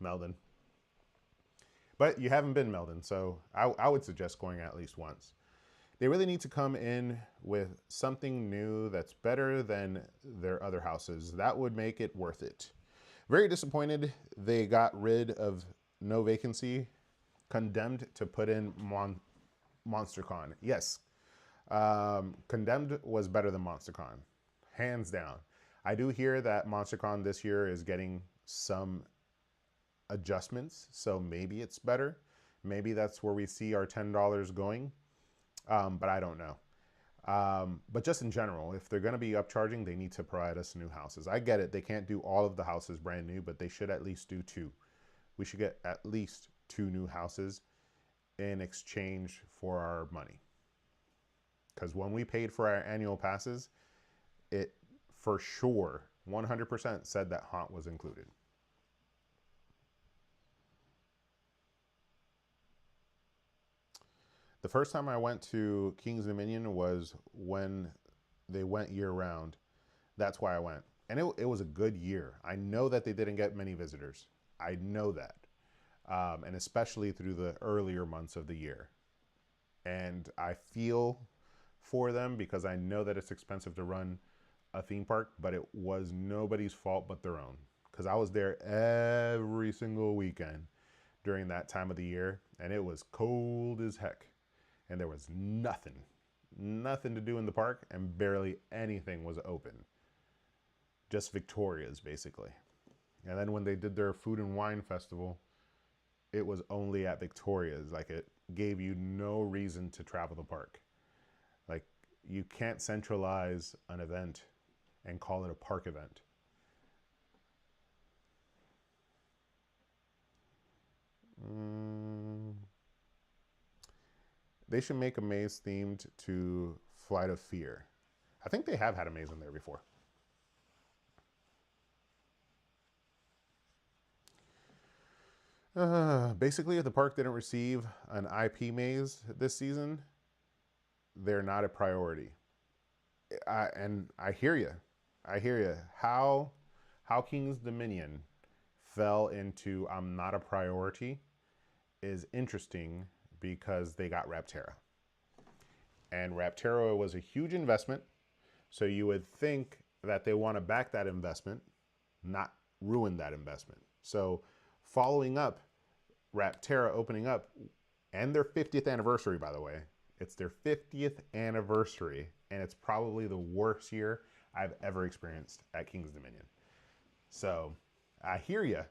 Meldon. But you haven't been, Meldon, so I would suggest going at least once. They really need to come in with something new that's better than their other houses. That would make it worth it. Very disappointed they got rid of No Vacancy. Condemned to put in MonsterCon. Yes, Condemned was better than MonsterCon, hands down. I do hear that MonsterCon this year is getting some adjustments, so maybe it's better. Maybe that's where we see our $10 going, but I don't know. But just in general, if they're going to be upcharging, they need to provide us new houses. I get it. They can't do all of the houses brand new, but they should at least do 2. We should get at least 2 new houses in exchange for our money. Because when we paid for our annual passes, it for sure 100% said that haunt was included. The first time I went to King's Dominion was when they went year round. That's why I went. And it was a good year. I know that they didn't get many visitors. I know that. And especially through the earlier months of the year. And I feel for them because I know that it's expensive to run a theme park, but it was nobody's fault but their own. Because I was there every single weekend during that time of the year, and it was cold as heck. And there was nothing to do in the park, and barely anything was open. just Victoria's basically. And then when they did their food and wine festival, it was only at Victoria's. Like, it gave you no reason to travel the park. Like, you can't centralize an event and call it a park event. They should make a maze themed to Flight of Fear. I think they have had a maze in there before. Basically, if the park didn't receive an IP maze this season, they're not a priority. I hear you. I hear you. How King's Dominion fell into I'm not a priority is interesting because they got Rapterra. And Rapterra was a huge investment. So you would think that they want to back that investment, not ruin that investment. So following up, Rapterra opening up, and their 50th anniversary, by the way. It's their 50th anniversary, and it's probably the worst year I've ever experienced at King's Dominion. So I hear you.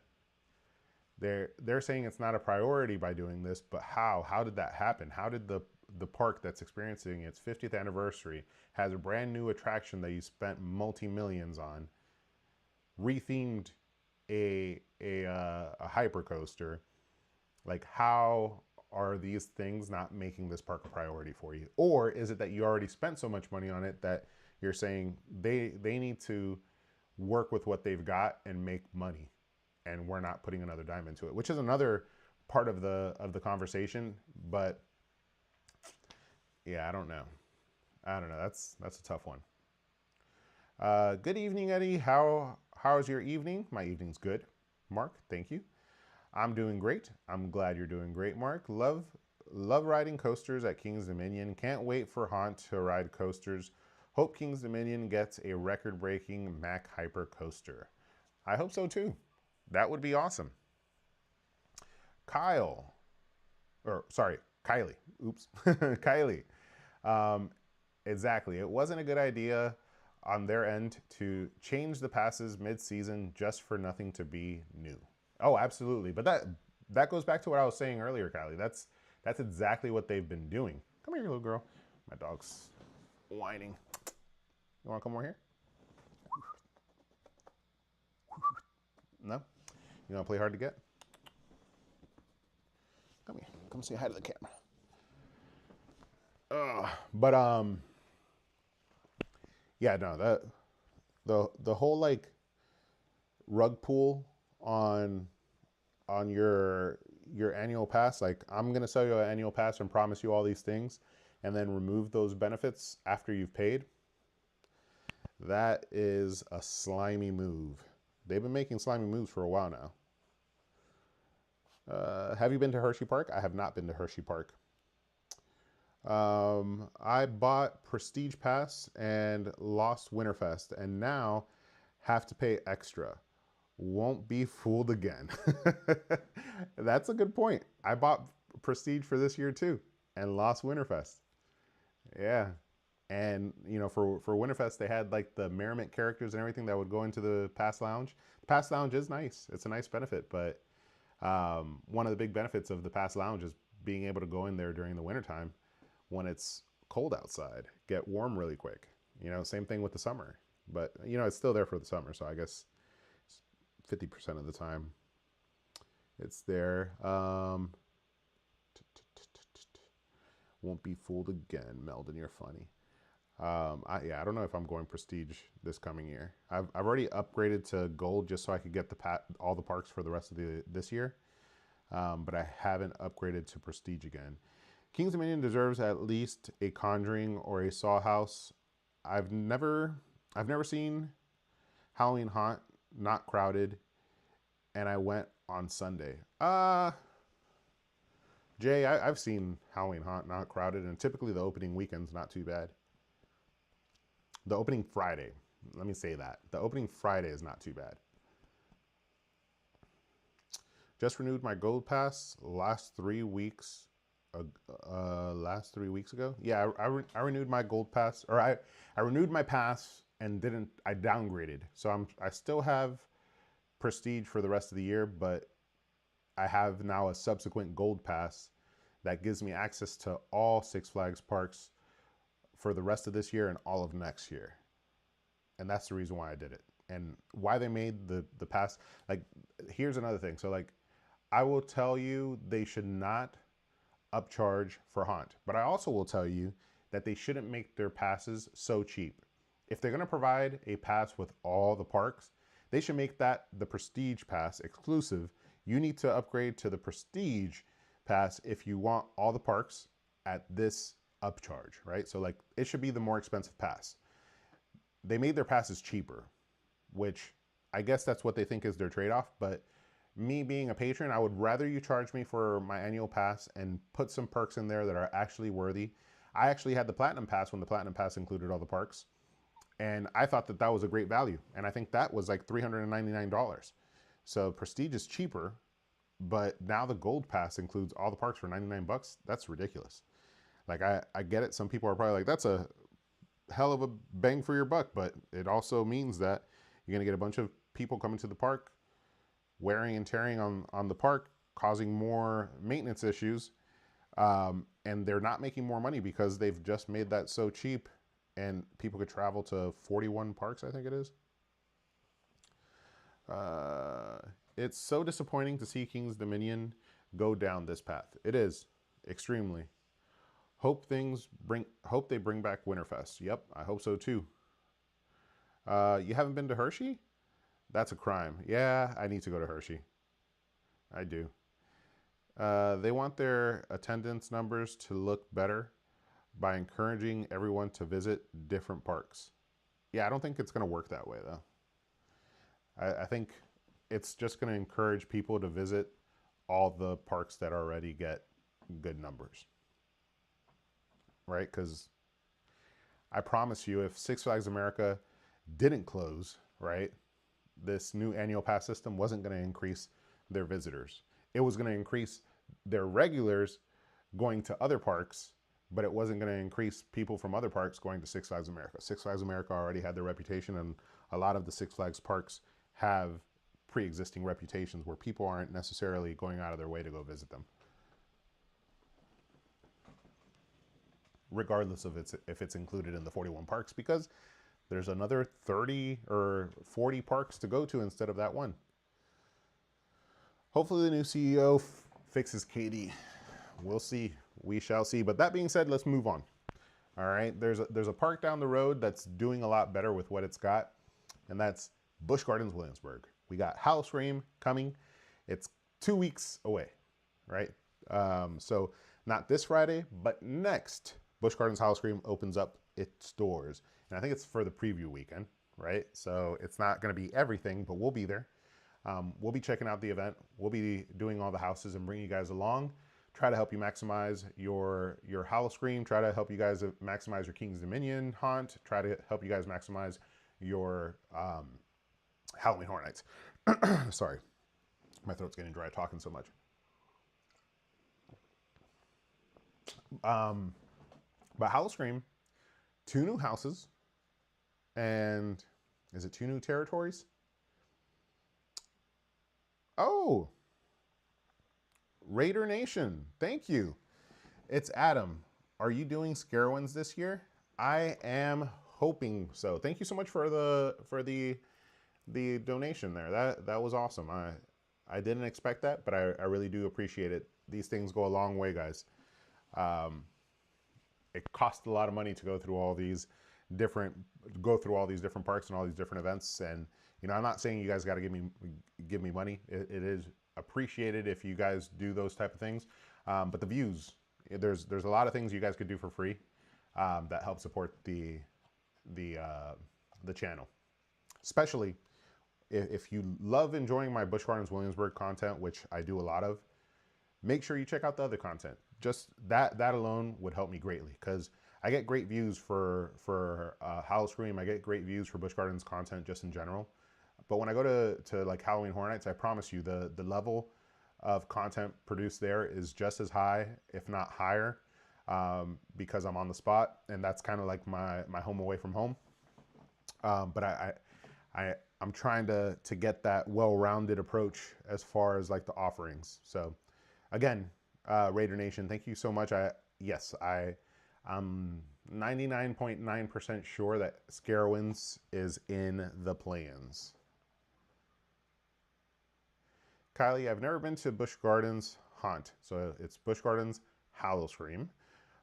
They're saying it's not a priority by doing this, but how? How did that happen? How did the park that's experiencing its 50th anniversary, has a brand new attraction that you spent multi-millions on, rethemed a hyper coaster? Like, how are these things not making this park a priority for you? Or is it that you already spent so much money on it that you're saying they need to work with what they've got and make money, and we're not putting another dime into it, which is another part of the conversation. But yeah, I don't know. That's a tough one. Good evening, Eddie. How's your evening? My evening's good. Mark, thank you. I'm doing great. I'm glad you're doing great, Mark. Love riding coasters at King's Dominion. Can't wait for Haunt to ride coasters. Hope King's Dominion gets a record-breaking Mack Hyper coaster. I hope so too. That would be awesome. Kylie. Oops. Kylie. Exactly. It wasn't a good idea on their end to change the passes mid-season just for nothing to be new. Oh, absolutely. But that goes back to what I was saying earlier, Kylie. That's exactly what they've been doing. Come here, little girl. My dog's whining. You want to come over here? No? You want to play hard to get? Come here. Come say hi to the camera. Yeah, no, the whole like rug pull on your annual pass, like, I'm gonna sell you an annual pass and promise you all these things and then remove those benefits after you've paid. That is a slimy move. They've been making slimy moves for a while now. Have you been to Hershey Park? I have not been to Hershey Park. I bought Prestige Pass and lost Winterfest, and now have to pay extra. Won't be fooled again. That's a good point. I bought Prestige for this year too and lost Winterfest. Yeah. And, you know, for Winterfest, they had like the Merriment characters and everything that would go into the Pass Lounge. The Pass Lounge is nice. It's a nice benefit, but one of the big benefits of the Pass Lounge is being able to go in there during the wintertime when it's cold outside, get warm really quick. You know, same thing with the summer. But, you know, it's still there for the summer, so I guess 50% of the time it's there. Won't be fooled again, Meldon, you're funny. I don't know if I'm going Prestige this coming year. I've already upgraded to Gold just so I could get all the parks for the rest of this year, but I haven't upgraded to Prestige again. King's Dominion deserves at least a Conjuring or a Saw House. I've never seen Halloween Haunt not crowded, and I went on Sunday. Jay, I've seen Halloween Haunt not crowded, and typically the opening weekend's not too bad. The opening Friday, let me say that. The opening Friday is not too bad. Just renewed my Gold Pass last 3 weeks ago. Yeah, I renewed my Gold Pass, or I renewed my pass and I downgraded. So I still have Prestige for the rest of the year, but I have now a subsequent Gold Pass that gives me access to all Six Flags parks for the rest of this year and all of next year. And that's the reason why I did it. And why they made the pass, like, here's another thing. So like, I will tell you they should not upcharge for Haunt, but I also will tell you that they shouldn't make their passes so cheap. If they're gonna provide a pass with all the parks, they should make that the Prestige Pass exclusive. You need to upgrade to the Prestige Pass if you want all the parks at this upcharge, right? So like, it should be the more expensive pass. They made their passes cheaper, which I guess that's what they think is their trade-off. But me being a patron, I would rather you charge me for my annual pass and put some perks in there that are actually worthy. I actually had the Platinum Pass when the Platinum Pass included all the parks, and I thought that that was a great value. And I think that was like $399. So Prestige is cheaper, but now the Gold Pass includes all the parks for 99 bucks. That's ridiculous. Like, I get it. Some people are probably like, that's a hell of a bang for your buck, but it also means that you're gonna get a bunch of people coming to the park, wearing and tearing on the park, causing more maintenance issues, and they're not making more money because they've just made that so cheap, and people could travel to 41 parks, I think it is. It's so disappointing to see King's Dominion go down this path. It is, extremely. Hope they bring back Winterfest. Yep, I hope so too. You haven't been to Hershey? That's a crime. Yeah, I need to go to Hershey. I do. They want their attendance numbers to look better by encouraging everyone to visit different parks. Yeah, I don't think it's going to work that way though. I think it's just going to encourage people to visit all the parks that already get good numbers. Right? Because I promise you, if Six Flags America didn't close, right, this new annual pass system wasn't going to increase their visitors. It was going to increase their regulars going to other parks, but it wasn't going to increase people from other parks going to Six Flags America. Six Flags America already had their reputation, and a lot of the Six Flags parks have pre-existing reputations where people aren't necessarily going out of their way to go visit them, regardless of if it's included in the 41 parks, because there's another 30 or 40 parks to go to instead of that one. Hopefully the new CEO fixes KD. We'll see. We shall see. But that being said, let's move on. All right. There's a park down the road that's doing a lot better with what it's got, and that's Busch Gardens, Williamsburg. We got Howl-O-Scream coming. It's 2 weeks away, right? So not this Friday, but next. Busch Gardens Howl-O-Scream opens up its doors. And I think it's for the preview weekend, right? So it's not going to be everything, but we'll be there. We'll be checking out the event. We'll be doing all the houses and bringing you guys along. Try to help you maximize your Howl-O-Scream. Try to help you guys maximize your King's Dominion haunt. Try to help you guys maximize your Halloween Horror Nights. Sorry, my throat's getting dry talking so much. But Howl-O-Scream, 2 new houses, and is it 2 new territories? Oh, Raider Nation, thank you. It's Adam. Are you doing Scarowinds this year? I am hoping so. Thank you so much for the donation there. That was awesome. I didn't expect that, but I really do appreciate it. These things go a long way, guys. It costs a lot of money to go through all these different parks and all these different events. And you know, I'm not saying you guys got to give me money. It is appreciated if you guys do those type of things. But the views, there's a lot of things you guys could do for free that help support the channel. Especially if you love enjoying my Busch Gardens Williamsburg content, which I do a lot of, make sure you check out the other content. Just that alone would help me greatly, because I get great views for Howl-O-Scream. I get great views for Busch Gardens content just in general. But when I go to like Halloween Horror Nights, I promise you the level of content produced there is just as high, if not higher, because I'm on the spot, and that's kind of like my home away from home. But I'm trying to get that well-rounded approach as far as like the offerings. So again, Raider Nation, thank you so much. I'm 99.9% sure that Scarowinds is in the plans. Kylie, I've never been to Busch Gardens Haunt. So it's Busch Gardens Howl-O-Scream.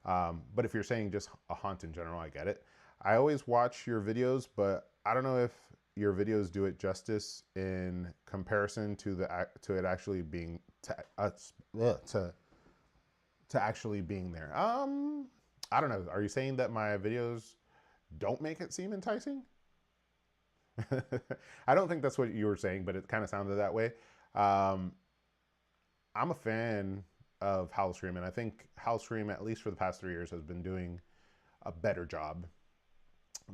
But if you're saying just a haunt in general, I get it. I always watch your videos, but I don't know if your videos do it justice in comparison to it actually being to actually being there. I don't know. Are you saying that my videos don't make it seem enticing? I don't think that's what you were saying, but it kind of sounded that way. I'm a fan of Howl-O-Scream, and I think Howl-O-Scream, at least for the past 3 years, has been doing a better job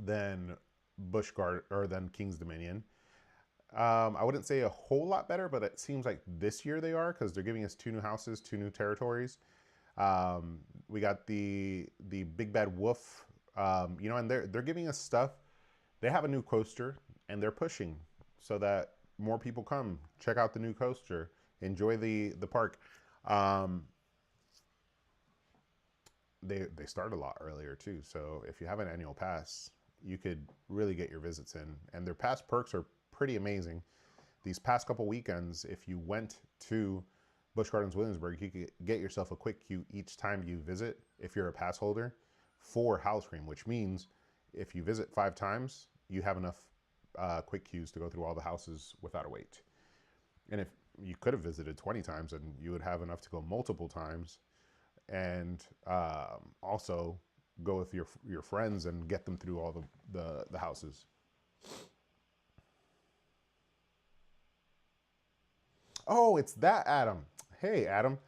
than than King's Dominion. I wouldn't say a whole lot better, but it seems like this year they are, because they're giving us 2 new houses, 2 new territories. We got the Big Bad Wolf, and they're giving us stuff. They have a new coaster, and they're pushing so that more people come check out the new coaster, enjoy the park. They start a lot earlier too, so if you have an annual pass, you could really get your visits in, and their pass perks are pretty amazing. These past couple weekends, if you went to Busch Gardens Williamsburg, you could get yourself a quick queue each time you visit if you're a pass holder for Howl-O-Scream, which means if you visit 5 times, you have enough quick queues to go through all the houses without a wait. And if you could have visited 20 times, and you would have enough to go multiple times, and also go with your friends and get them through all the houses. Oh, it's that Adam. Hey, Adam.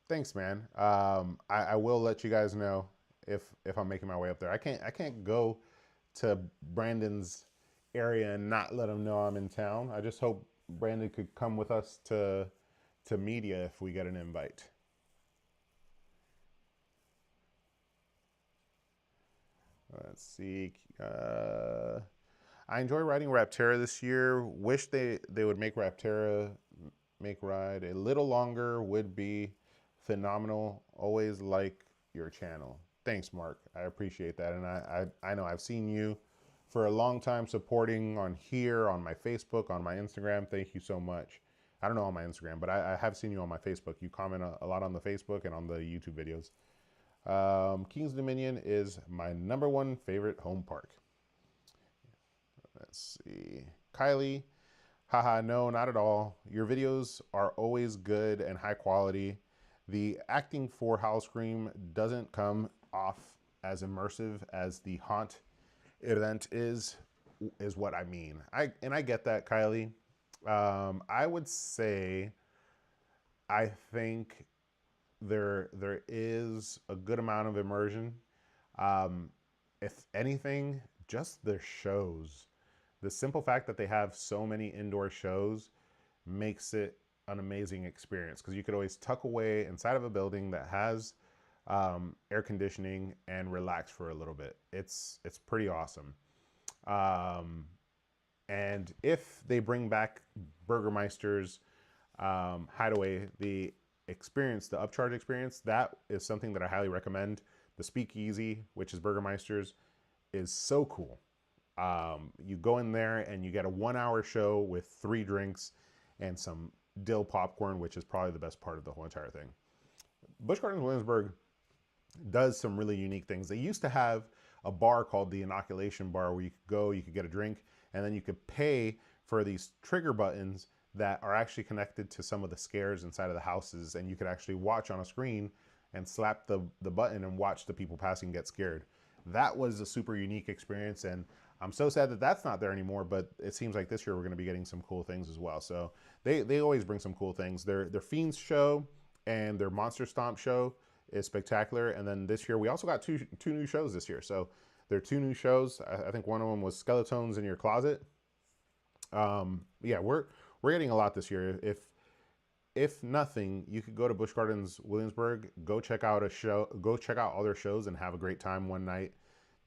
Thanks, man. I will let you guys know if I'm making my way up there. I can't go to Brandon's area and not let him know I'm in town. I just hope Brandon could come with us to media if we get an invite. Let's see. I enjoy riding Rapterra this year. Wish they would make Rapterra make ride a little longer, would be phenomenal. Always like your channel. Thanks, Mark. I appreciate that. And I know I've seen you for a long time supporting on here, on my Facebook, on my Instagram. Thank you so much. I don't know on my Instagram, but I have seen you on my Facebook. You comment a lot on the Facebook and on the YouTube videos. King's Dominion is my #1 favorite home park. Let's see. Kylie, haha, no, not at all. Your videos are always good and high quality. The acting for Howl-O-Scream doesn't come off as immersive as the haunt event is what I mean. I get that, Kylie. I would say I think there is a good amount of immersion. If anything, just their shows. The simple fact that they have so many indoor shows makes it an amazing experience, because you could always tuck away inside of a building that has air conditioning and relax for a little bit. It's pretty awesome. And if they bring back Burgermeister's Hideaway, the experience, the upcharge experience, that is something that I highly recommend. The Speakeasy, which is Burgermeister's, is so cool. You go in there and you get a 1-hour show with 3 drinks and some dill popcorn, which is probably the best part of the whole entire thing. Busch Gardens Williamsburg does some really unique things. They used to have a bar called the Inoculation Bar, where you could go, you could get a drink, and then you could pay for these trigger buttons that are actually connected to some of the scares inside of the houses, and you could actually watch on a screen and slap the button and watch the people passing get scared. That was a super unique experience, and I'm so sad that that's not there anymore, but it seems like this year we're going to be getting some cool things as well. So they always bring some cool things. Their Fiends show and their Monster Stomp show is spectacular. And then this year we also got two new shows this year. So there are 2 new shows. I think one of them was Skeletons in Your Closet. Yeah, we're getting a lot this year. If nothing, you could go to Busch Gardens Williamsburg, go check out a show, go check out all their shows and have a great time one night.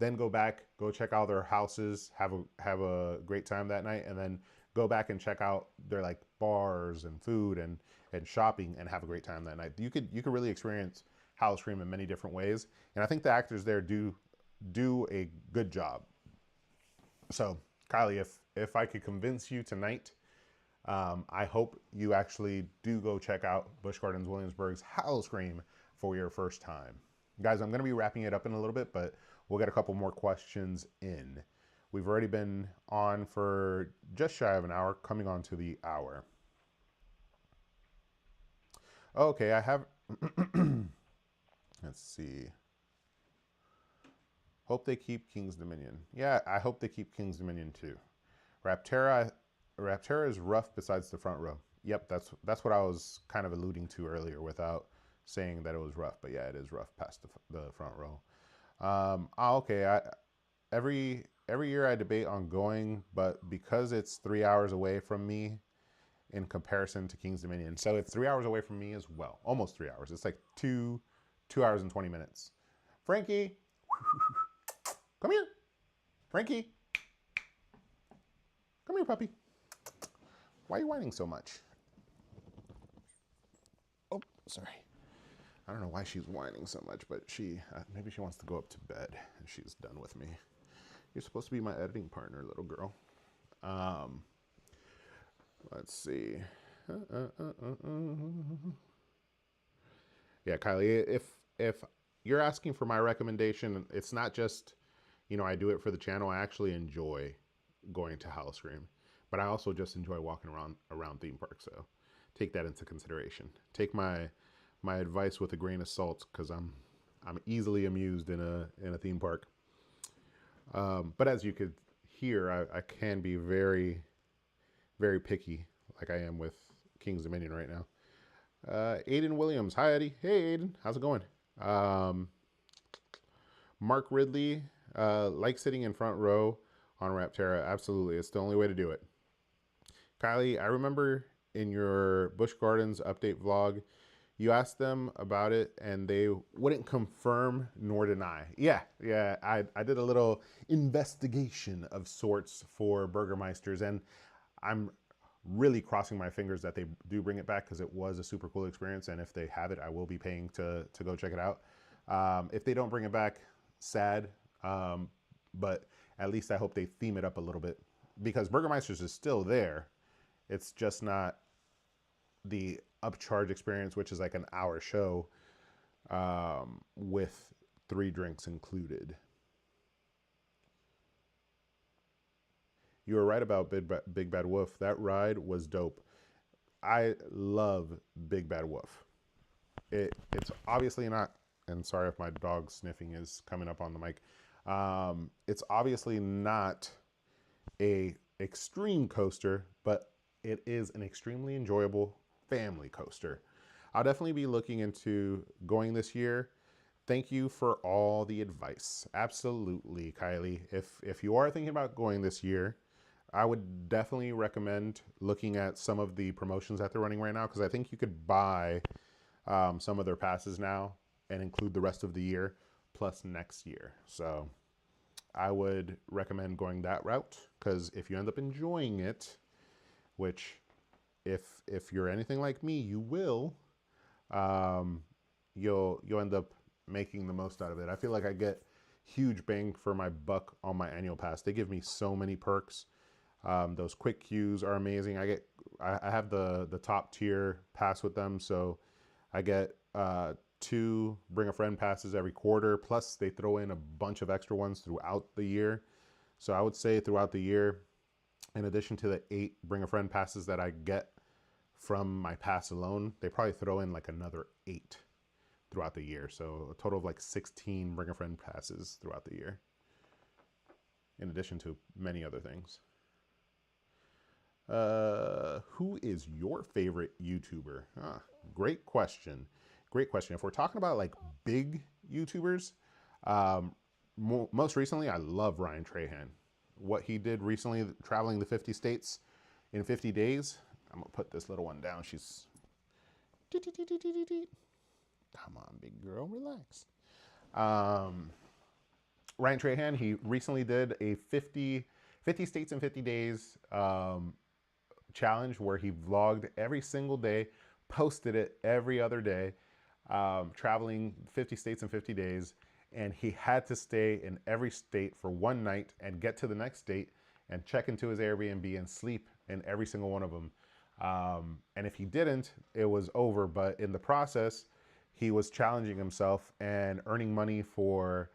then go back, go check out their houses, have a great time that night, and then go back and check out their like bars and food and shopping and have a great time that night. You could really experience Howl-O-Scream in many different ways, and I think the actors there do a good job. So Kylie, if I could convince you tonight, I hope you actually do go check out Busch Gardens Williamsburg's Howl-O-Scream for your first time. Guys, I'm going to be wrapping it up in a little bit, but we'll get a couple more questions in. We've already been on for just shy of an hour, coming on to the hour. Okay, I have, let's see. Hope they keep King's Dominion. Yeah, I hope they keep King's Dominion too. Rapterra is rough besides the front row. Yep, that's what I was kind of alluding to earlier without saying that it was rough. But yeah, it is rough past the front row. Okay, every year I debate on going, but because it's 3 hours away from me in comparison to King's Dominion. So it's 3 hours away from me as well. Almost 3 hours. It's like 2 hours and 20 minutes. Frankie, come here. Frankie, come here, puppy. Why are you whining so much? Oh, sorry. I don't know why she's whining so much, but maybe she wants to go up to bed and she's done with me. You're supposed to be my editing partner, little girl. Let's see. Yeah, Kylie, if you're asking for my recommendation, it's not just, I do it for the channel. I actually enjoy going to Howl-O-Scream, but I also just enjoy walking around theme parks. So take that into consideration. Take my advice with a grain of salt, because I'm easily amused in a theme park. But as you could hear, I can be very, very picky, like I am with King's Dominion right now. Aiden Williams. Hi, Eddie. Hey, Aiden. How's it going? Mark Ridley. Like sitting in front row on Rapterra. Absolutely. It's the only way to do it. Kylie, I remember in your Busch Gardens update vlog, you asked them about it and they wouldn't confirm nor deny. Yeah, I did a little investigation of sorts for Burgermeisters, and I'm really crossing my fingers that they do bring it back, because it was a super cool experience, and if they have it, I will be paying to go check it out. If they don't bring it back, sad, but at least I hope they theme it up a little bit, because Burgermeisters is still there. It's just not the upcharge experience, which is like an hour show with 3 drinks included. You were right about Big Bad Wolf. That ride was dope. I love Big Bad Wolf. It's obviously not, and sorry if my dog sniffing is coming up on the mic. It's obviously not a extreme coaster, but it is an extremely enjoyable family coaster. I'll definitely be looking into going this year. Thank you for all the advice. Absolutely, Kylie. If you are thinking about going this year, I would definitely recommend looking at some of the promotions that they're running right now, because I think you could buy some of their passes now and include the rest of the year plus next year. So I would recommend going that route, because if you end up enjoying it, which if you're anything like me, you will, you'll end up making the most out of it. I feel like I get huge bang for my buck on my annual pass. They give me so many perks. Those quick queues are amazing. I have the top tier pass with them, so I get 2 bring a friend passes every quarter, plus they throw in a bunch of extra ones throughout the year. So I would say throughout the year, in addition to the 8 bring a friend passes that I get from my pass alone, they probably throw in like another 8 throughout the year. So a total of like 16 bring a friend passes throughout the year, in addition to many other things. Who is your favorite YouTuber? Great question. Great question. If we're talking about like big YouTubers, most recently, I love Ryan Trahan. What he did recently, traveling the 50 states in 50 days. I'm gonna put this little one down. She's, come on, big girl, relax. Ryan Trahan, he recently did a 50 states in 50 days challenge where he vlogged every single day, posted it every other day, traveling 50 states in 50 days. And he had to stay in every state for one night and get to the next state and check into his Airbnb and sleep in every single one of them. And if he didn't, it was over. But in the process, he was challenging himself and earning money for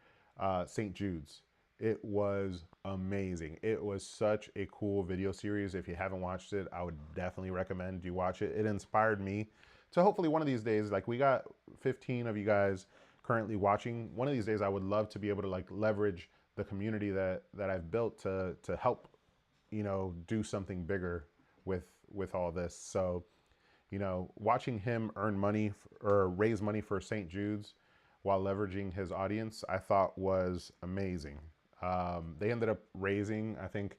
St. Jude's. It was amazing. It was such a cool video series. If you haven't watched it, I would definitely recommend you watch it. It inspired me to hopefully one of these days, like we got 15 of you guys currently watching. One of these days, I would love to be able to like leverage the community that I've built to help, you know, do something bigger with all this. So, you know, watching him earn money or raise money for St. Jude's while leveraging his audience, I thought was amazing. They ended up raising, I think,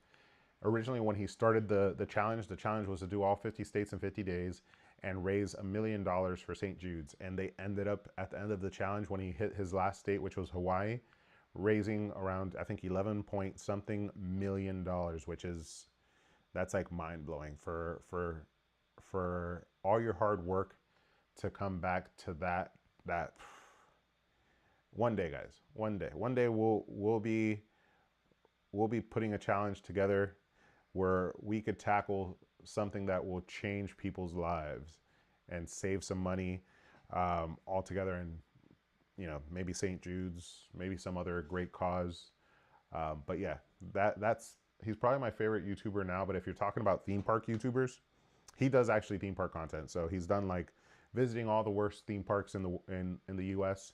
originally when he started the challenge was to do all 50 states in 50 days and raise $1 million for St. Jude's. And they ended up at the end of the challenge when he hit his last state, which was Hawaii, raising around, I think, 11 point something million dollars, which is, that's like mind blowing for all your hard work to come back to that. One day, guys, one day we'll be putting a challenge together where we could tackle something that will change people's lives and save some money altogether. And, you know, maybe St. Jude's, maybe some other great cause. But yeah, he's probably my favorite YouTuber now. But if you're talking about theme park YouTubers, he does actually theme park content. So he's done like visiting all the worst theme parks in the US,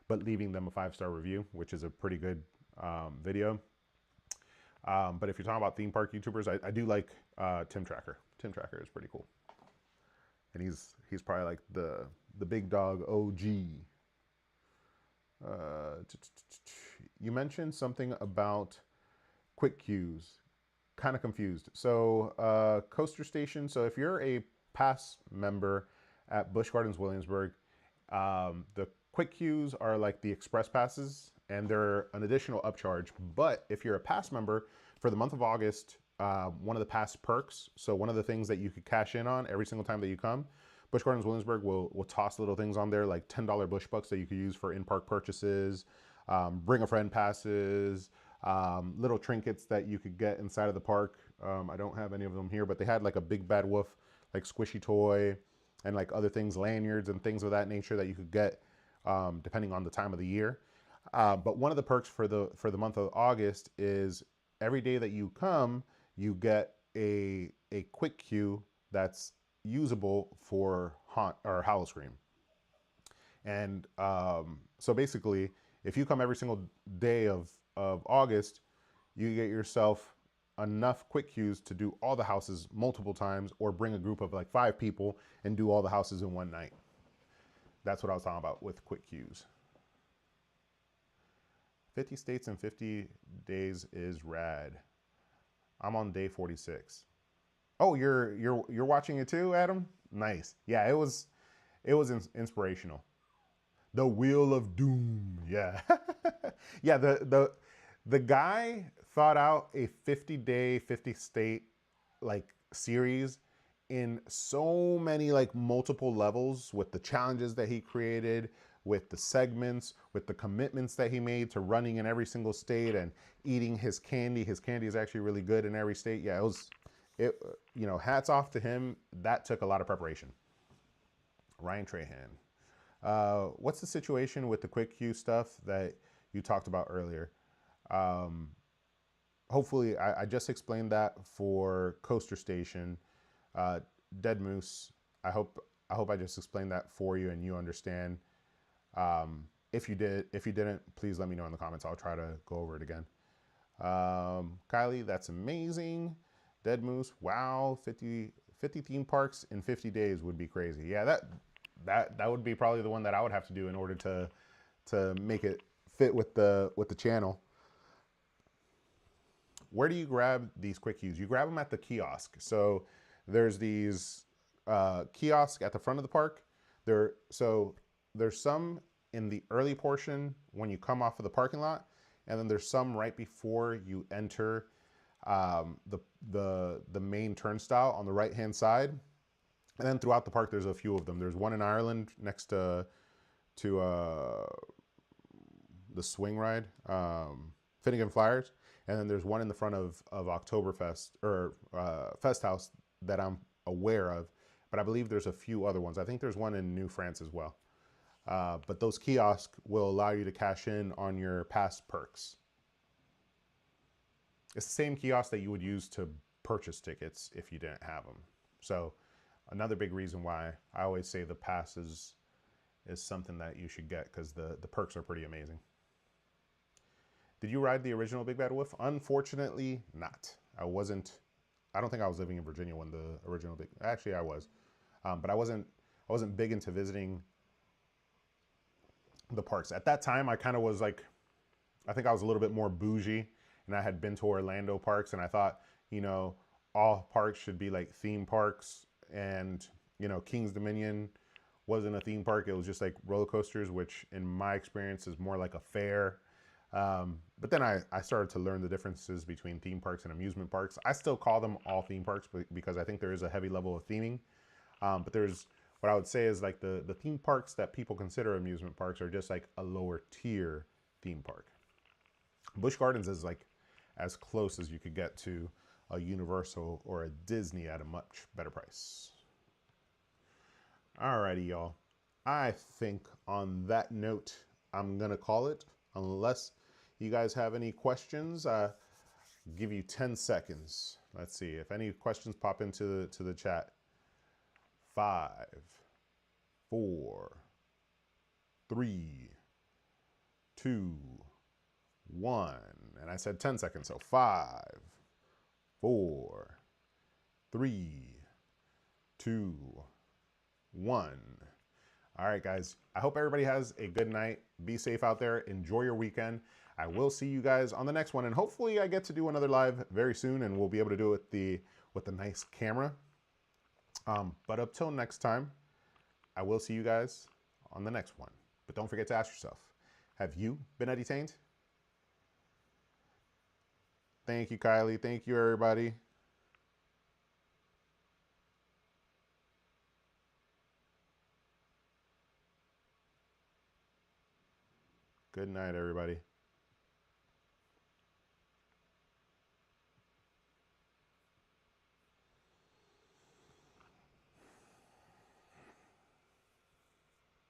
but leaving them a 5-star review, which is a pretty good video. But if you're talking about theme park YouTubers, I do like Tim Tracker. Tim Tracker is pretty cool, and he's probably like the big dog OG. You mentioned something about quick queues. Kind of confused. So coaster station. So if you're a pass member at Busch Gardens Williamsburg, the quick queues are like the express passes, and they're an additional upcharge. But if you're a pass member for the month of August, one of the pass perks, so one of the things that you could cash in on every single time that you come, Busch Gardens Williamsburg will toss little things on there like $10 Busch Bucks that you could use for in-park purchases, bring a friend passes, little trinkets that you could get inside of the park. I don't have any of them here, but they had like a Big Bad Wolf, like squishy toy, and like other things, lanyards and things of that nature that you could get depending on the time of the year. But one of the perks for the month of August is every day that you come, you get a quick queue that's usable for haunt or Howl-O-Scream. And so basically, if you come every single day of August, you get yourself enough quick queues to do all the houses multiple times, or bring a group of like 5 people and do all the houses in one night. That's what I was talking about with quick queues. 50 states in 50 days is rad. I'm on day 46. Oh, you're watching it too, Adam? Nice. Yeah, it was inspirational. The Wheel of Doom. Yeah. Yeah, the guy thought out a 50-day, 50-state like series in so many like multiple levels, with the challenges that he created, with the segments, with the commitments that he made to running in every single state and eating his candy. His candy is actually really good in every state. Yeah, you know, hats off to him. That took a lot of preparation. Ryan Trahan. What's the situation with the quick queue stuff that you talked about earlier? Hopefully, I just explained that for Coaster Station. Dead Moose, I hope I just explained that for you and you understand. If you didn't, please let me know in the comments. I'll try to go over it again. Kylie, that's amazing. Dead Moose, wow, 50 theme parks in 50 days would be crazy. Yeah, that would be probably the one that I would have to do in order to make it fit with the channel. Where do you grab these quick queues? You grab them at the kiosk. So there's these kiosks at the front of the park. There's some in the early portion when you come off of the parking lot. and then there's some right before you enter the main turnstile on the right hand side. And then throughout the park, there's a few of them. There's one in Ireland next to the swing ride, Finnegan Flyers, and then there's one in the front of Oktoberfest or Fest House that I'm aware of, but I believe there's a few other ones. I think there's one in New France as well. But those kiosks will allow you to cash in on your past perks. It's the same kiosk that you would use to purchase tickets if you didn't have them. So another big reason why I always say the pass is something that you should get, because the perks are pretty amazing. Did you ride the original Big Bad Wolf? Unfortunately, not. I don't think I was living in Virginia when the original actually I was. But I wasn't big into visiting the parks. At that time, I kind of was like, I think I was a little bit more bougie, and I had been to Orlando parks, and I thought, you know, all parks should be like theme parks, and, you know, King's Dominion wasn't a theme park. It was just like roller coasters, which in my experience is more like a fair. But then I started to learn the differences between theme parks and amusement parks. I still call them all theme parks because I think there is a heavy level of theming. But there's, what I would say is like the theme parks that people consider amusement parks are just like a lower tier theme park. Busch Gardens is like as close as you could get to a Universal or a Disney at a much better price. Alrighty, y'all. I think on that note, I'm gonna call it, unless you guys have any questions. Give you 10 seconds. Let's see if any questions pop into the chat. 5, 4, 3, 2, 1. And I said 10 seconds, so 5, 4, 3, 2, 1. All right, guys. I hope everybody has a good night. Be safe out there. Enjoy your weekend. I will see you guys on the next one, and hopefully I get to do another live very soon, and we'll be able to do it with the nice camera. But up till next time, I will see you guys on the next one. But don't forget to ask yourself, have you been edutained? Thank you, Kylie. Thank you, everybody. Good night, everybody.